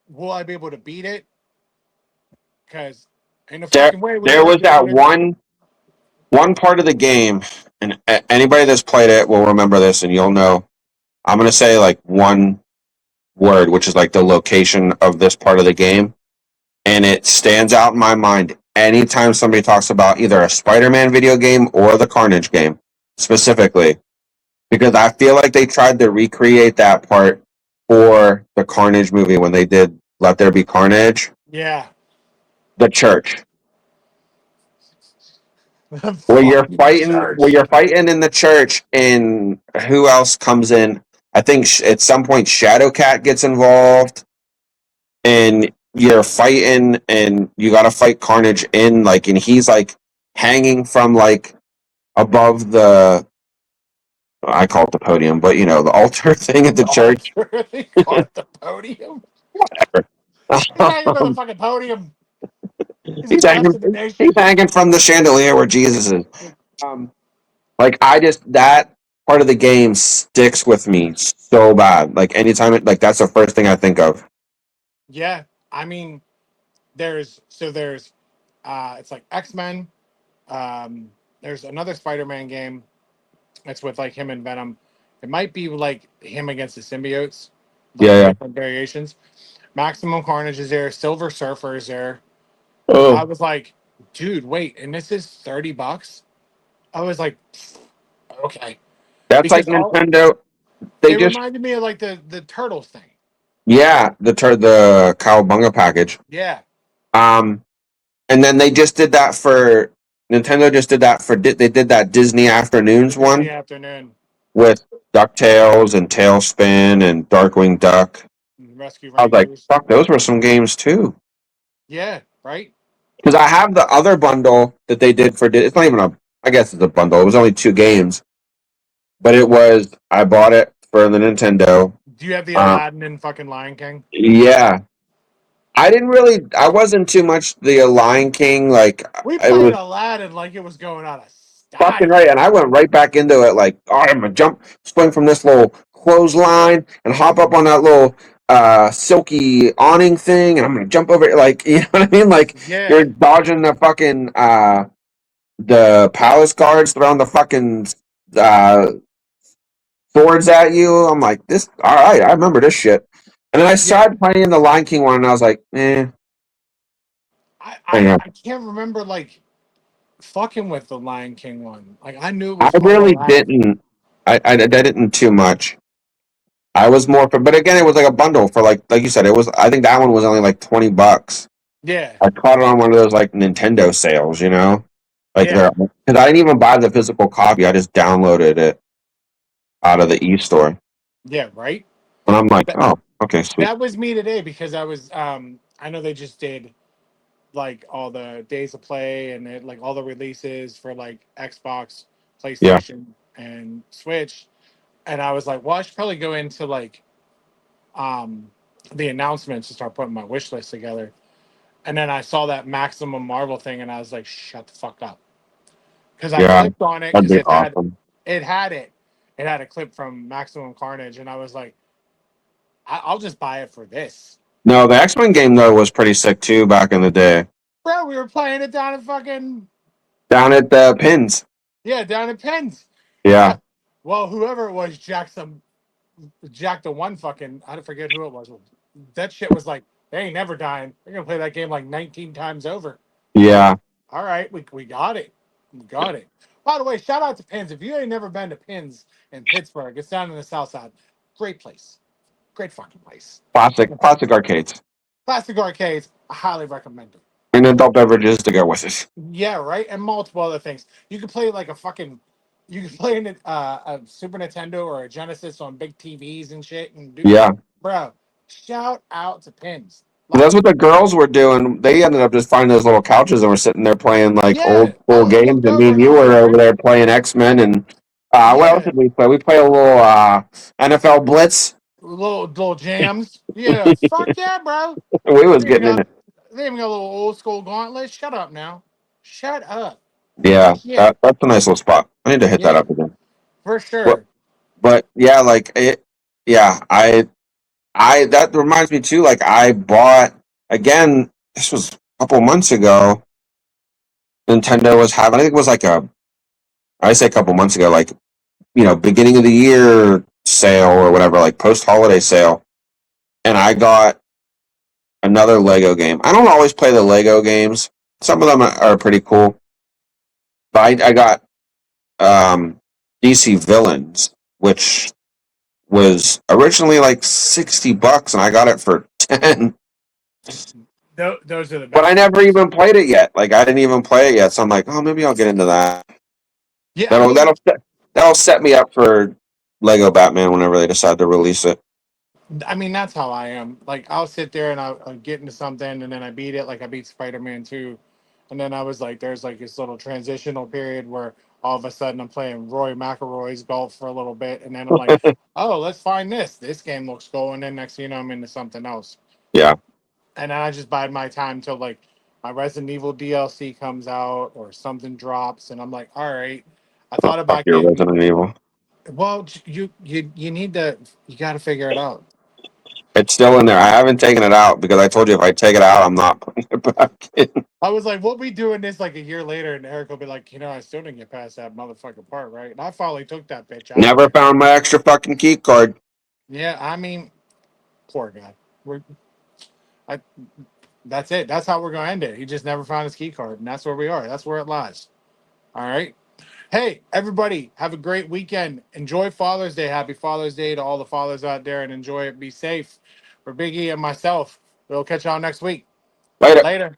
[SPEAKER 1] Will I be able to beat it? Because ain't no
[SPEAKER 2] there
[SPEAKER 1] fucking way we're
[SPEAKER 2] there
[SPEAKER 1] gonna
[SPEAKER 2] was
[SPEAKER 1] be able
[SPEAKER 2] that
[SPEAKER 1] to.
[SPEAKER 2] one. one part of the game, and anybody that's played it will remember this, and you'll know. I'm gonna say like one word, which is like the location of this part of the game, and it stands out in my mind anytime somebody talks about either a Spider-Man video game or the Carnage game specifically, because I feel like they tried to recreate that part for the Carnage movie when they did Let There Be Carnage.
[SPEAKER 1] Yeah.
[SPEAKER 2] The church
[SPEAKER 1] The fucking
[SPEAKER 2] where
[SPEAKER 1] church.
[SPEAKER 2] you're fighting in the church, and who else comes in? I think at some point Shadowcat gets involved, and you're fighting, and you got to fight Carnage in like, and he's like hanging from like above the, I call it the podium, but you know, the altar thing at the
[SPEAKER 1] The
[SPEAKER 2] church.
[SPEAKER 1] altar. They call it the podium. He's hanging from the fucking podium. He's the
[SPEAKER 2] he's
[SPEAKER 1] best
[SPEAKER 2] hanging
[SPEAKER 1] in the
[SPEAKER 2] he's
[SPEAKER 1] nation.
[SPEAKER 2] hanging from the chandelier where Jesus is. Um, like I just that part of the game sticks with me so bad. Like anytime it like that's the first thing I think of.
[SPEAKER 1] Yeah. I mean, there's it's like X-Men. There's another Spider-Man game. It's with like him and Venom. It might be like him against the symbiotes, like
[SPEAKER 2] Yeah, yeah.
[SPEAKER 1] different variations. Maximum Carnage is there. Silver Surfer is there. I
[SPEAKER 2] Oh,
[SPEAKER 1] was like, dude, wait, and this is $30. I was like, okay,
[SPEAKER 2] that's like
[SPEAKER 1] because all
[SPEAKER 2] Nintendo. They
[SPEAKER 1] it
[SPEAKER 2] just
[SPEAKER 1] reminded me of like the turtles thing.
[SPEAKER 2] yeah, the Cowabunga package.
[SPEAKER 1] Yeah,
[SPEAKER 2] Um, and then they just did that for Nintendo. Just did that for they did that Disney
[SPEAKER 1] the
[SPEAKER 2] Afternoons
[SPEAKER 1] Disney
[SPEAKER 2] one
[SPEAKER 1] Afternoon,
[SPEAKER 2] with Ducktales and Tailspin and Darkwing Duck.
[SPEAKER 1] Rescue
[SPEAKER 2] I was like,
[SPEAKER 1] Rangers.
[SPEAKER 2] fuck, those were some games too.
[SPEAKER 1] Yeah, right.
[SPEAKER 2] Because I have the other bundle that they did for. It's not even a. I guess it's a bundle. It was only two games, but it was. I bought it for the Nintendo.
[SPEAKER 1] Do you have the
[SPEAKER 2] Uh,
[SPEAKER 1] Aladdin and fucking Lion King?
[SPEAKER 2] yeah, I didn't really. I wasn't too much the Lion King. Like
[SPEAKER 1] We
[SPEAKER 2] it
[SPEAKER 1] played
[SPEAKER 2] was
[SPEAKER 1] Aladdin like it was going out of
[SPEAKER 2] fucking
[SPEAKER 1] style.
[SPEAKER 2] right, and I went right back into it. Like, oh, I'm gonna jump, spring from this little clothesline, and hop up on that little silky awning thing, and I'm gonna jump over it. Like, you know what I mean? Like you're
[SPEAKER 1] Yeah,
[SPEAKER 2] dodging the palace guards throwing the fucking uh, swords at you. I'm like, this, all right, I remember this shit. And then I
[SPEAKER 1] yeah.
[SPEAKER 2] started playing the Lion King one, and I was like, eh,
[SPEAKER 1] I,
[SPEAKER 2] hang
[SPEAKER 1] I
[SPEAKER 2] on.
[SPEAKER 1] I can't remember like fucking with the Lion King one. Like I knew it
[SPEAKER 2] I
[SPEAKER 1] was called
[SPEAKER 2] really
[SPEAKER 1] Aladdin.
[SPEAKER 2] didn't. I didn't too much. I was more for, but again, it was like a bundle for like you said, it was. I think that one was only like $20.
[SPEAKER 1] Yeah,
[SPEAKER 2] I caught it on one of those like Nintendo sales, you know, like
[SPEAKER 1] yeah,
[SPEAKER 2] there because I didn't even buy the physical copy. I just downloaded it out of the e-store,
[SPEAKER 1] yeah. Right.
[SPEAKER 2] and I'm like,
[SPEAKER 1] That
[SPEAKER 2] oh, okay, sweet,
[SPEAKER 1] that was me today because I was I know they just did like all the days of play and like all the releases for like Xbox,
[SPEAKER 2] yeah,
[SPEAKER 1] PlayStation, and Switch. And I was like, well, I should probably go into like um the announcements to start putting my wish list together. And then I saw that Maximum Marvel thing, and I was like, shut the fuck up, because I
[SPEAKER 2] yeah,
[SPEAKER 1] clicked on it
[SPEAKER 2] that'd
[SPEAKER 1] because
[SPEAKER 2] be awesome.
[SPEAKER 1] it had a clip from Maximum Carnage, and I was like, I'll just buy it for this.
[SPEAKER 2] No, the X-Men game though was pretty sick too back in the day.
[SPEAKER 1] Bro, we were playing it down in fucking
[SPEAKER 2] Down at the pins,
[SPEAKER 1] yeah, down in Penn's.
[SPEAKER 2] yeah,
[SPEAKER 1] Well, whoever it was, Jack the one fucking I don't forget who it was. That shit was like they ain't never dying. They're gonna play that game like 19 times over. I'm like,
[SPEAKER 2] yeah,
[SPEAKER 1] all right, we got it, we got it. By the way, shout out to Pins. If you ain't never been to Pins in Pittsburgh, it's down in the South Side. Great place, great fucking place.
[SPEAKER 2] classic arcades
[SPEAKER 1] Classic arcades, I highly recommend it.
[SPEAKER 2] and adult beverages to go with it.
[SPEAKER 1] Yeah, right. And multiple other things. You could play like a fucking. You could play a Super Nintendo or a Genesis on big TVs and shit, and do
[SPEAKER 2] Yeah.
[SPEAKER 1] bro. Shout out to Pins.
[SPEAKER 2] Well,
[SPEAKER 1] Love
[SPEAKER 2] that's
[SPEAKER 1] it.
[SPEAKER 2] what the girls were doing. They ended up just finding those little couches and were sitting there playing like
[SPEAKER 1] Yeah,
[SPEAKER 2] old school games.
[SPEAKER 1] looked
[SPEAKER 2] And me
[SPEAKER 1] over
[SPEAKER 2] and
[SPEAKER 1] and
[SPEAKER 2] you
[SPEAKER 1] I was
[SPEAKER 2] were
[SPEAKER 1] like,
[SPEAKER 2] over
[SPEAKER 1] "Right,
[SPEAKER 2] there playing X-Men and what else
[SPEAKER 1] yeah,
[SPEAKER 2] did we play? We played a little NFL Blitz.
[SPEAKER 1] little jams. Yeah, fuck yeah, bro.
[SPEAKER 2] We was
[SPEAKER 1] They even
[SPEAKER 2] getting in
[SPEAKER 1] got
[SPEAKER 2] it.
[SPEAKER 1] they even got a little old school gauntlet. Shut up now. Shut up.
[SPEAKER 2] Yeah,
[SPEAKER 1] But yeah,
[SPEAKER 2] that's a nice little spot. I need to hit that
[SPEAKER 1] yeah,
[SPEAKER 2] up again.
[SPEAKER 1] for
[SPEAKER 2] But
[SPEAKER 1] sure.
[SPEAKER 2] but yeah, like it. Yeah, I that reminds me too. Like I bought again. This was a couple months ago. Nintendo was having. I think it was like a I say a couple months ago, like, beginning of the year sale or whatever, like post holiday sale, and I got another Lego game. I don't always play the Lego games. Some of them are pretty cool, but I got DC Villains, which was originally like $60, and I got it for 10.
[SPEAKER 1] Those are the
[SPEAKER 2] But I
[SPEAKER 1] best
[SPEAKER 2] never
[SPEAKER 1] deals.
[SPEAKER 2] even played it yet. Like I didn't even play it yet, so I'm like, oh, maybe I'll get into that.
[SPEAKER 1] Yeah, I
[SPEAKER 2] That'll
[SPEAKER 1] mean,
[SPEAKER 2] that'll that'll set me up for Lego Batman whenever they decide to release it.
[SPEAKER 1] that's how I am. Like, I'll sit there and I'll get into something, and then I beat it. Like, I beat Spider-Man 2, and then I was like, there's like this little transitional period where all of a sudden I'm playing Roy McIlroy's golf for a little bit, and then I'm like, oh, let's find this. This game looks cool, and then next thing you know, I'm into something else,
[SPEAKER 2] Yeah,
[SPEAKER 1] and then I just bide my time till like my Resident Evil DLC comes out or something drops, and I'm like, all right. I
[SPEAKER 2] oh,
[SPEAKER 1] thought
[SPEAKER 2] fuck
[SPEAKER 1] about
[SPEAKER 2] your
[SPEAKER 1] getting.
[SPEAKER 2] Resident Evil.
[SPEAKER 1] Well, you need to, you got to figure it out.
[SPEAKER 2] It's still in there. I haven't taken it out because I told you if I take it out, I'm not putting it back in.
[SPEAKER 1] I was like, we'll be doing this like a year later, and Eric will be like, I still didn't get past that motherfucking part, right? And I finally took that bitch out.
[SPEAKER 2] Never found my extra fucking key card.
[SPEAKER 1] Yeah, poor guy. We're, I, that's it. That's how we're gonna end it. He just never found his key card, and that's where we are. That's where it lies. All right. Hey, everybody, have a great weekend. Enjoy Father's Day. Happy Father's Day to all the fathers out there, and enjoy it. Be safe. For Biggie and myself, we'll catch y'all next week.
[SPEAKER 2] Later.
[SPEAKER 1] Later.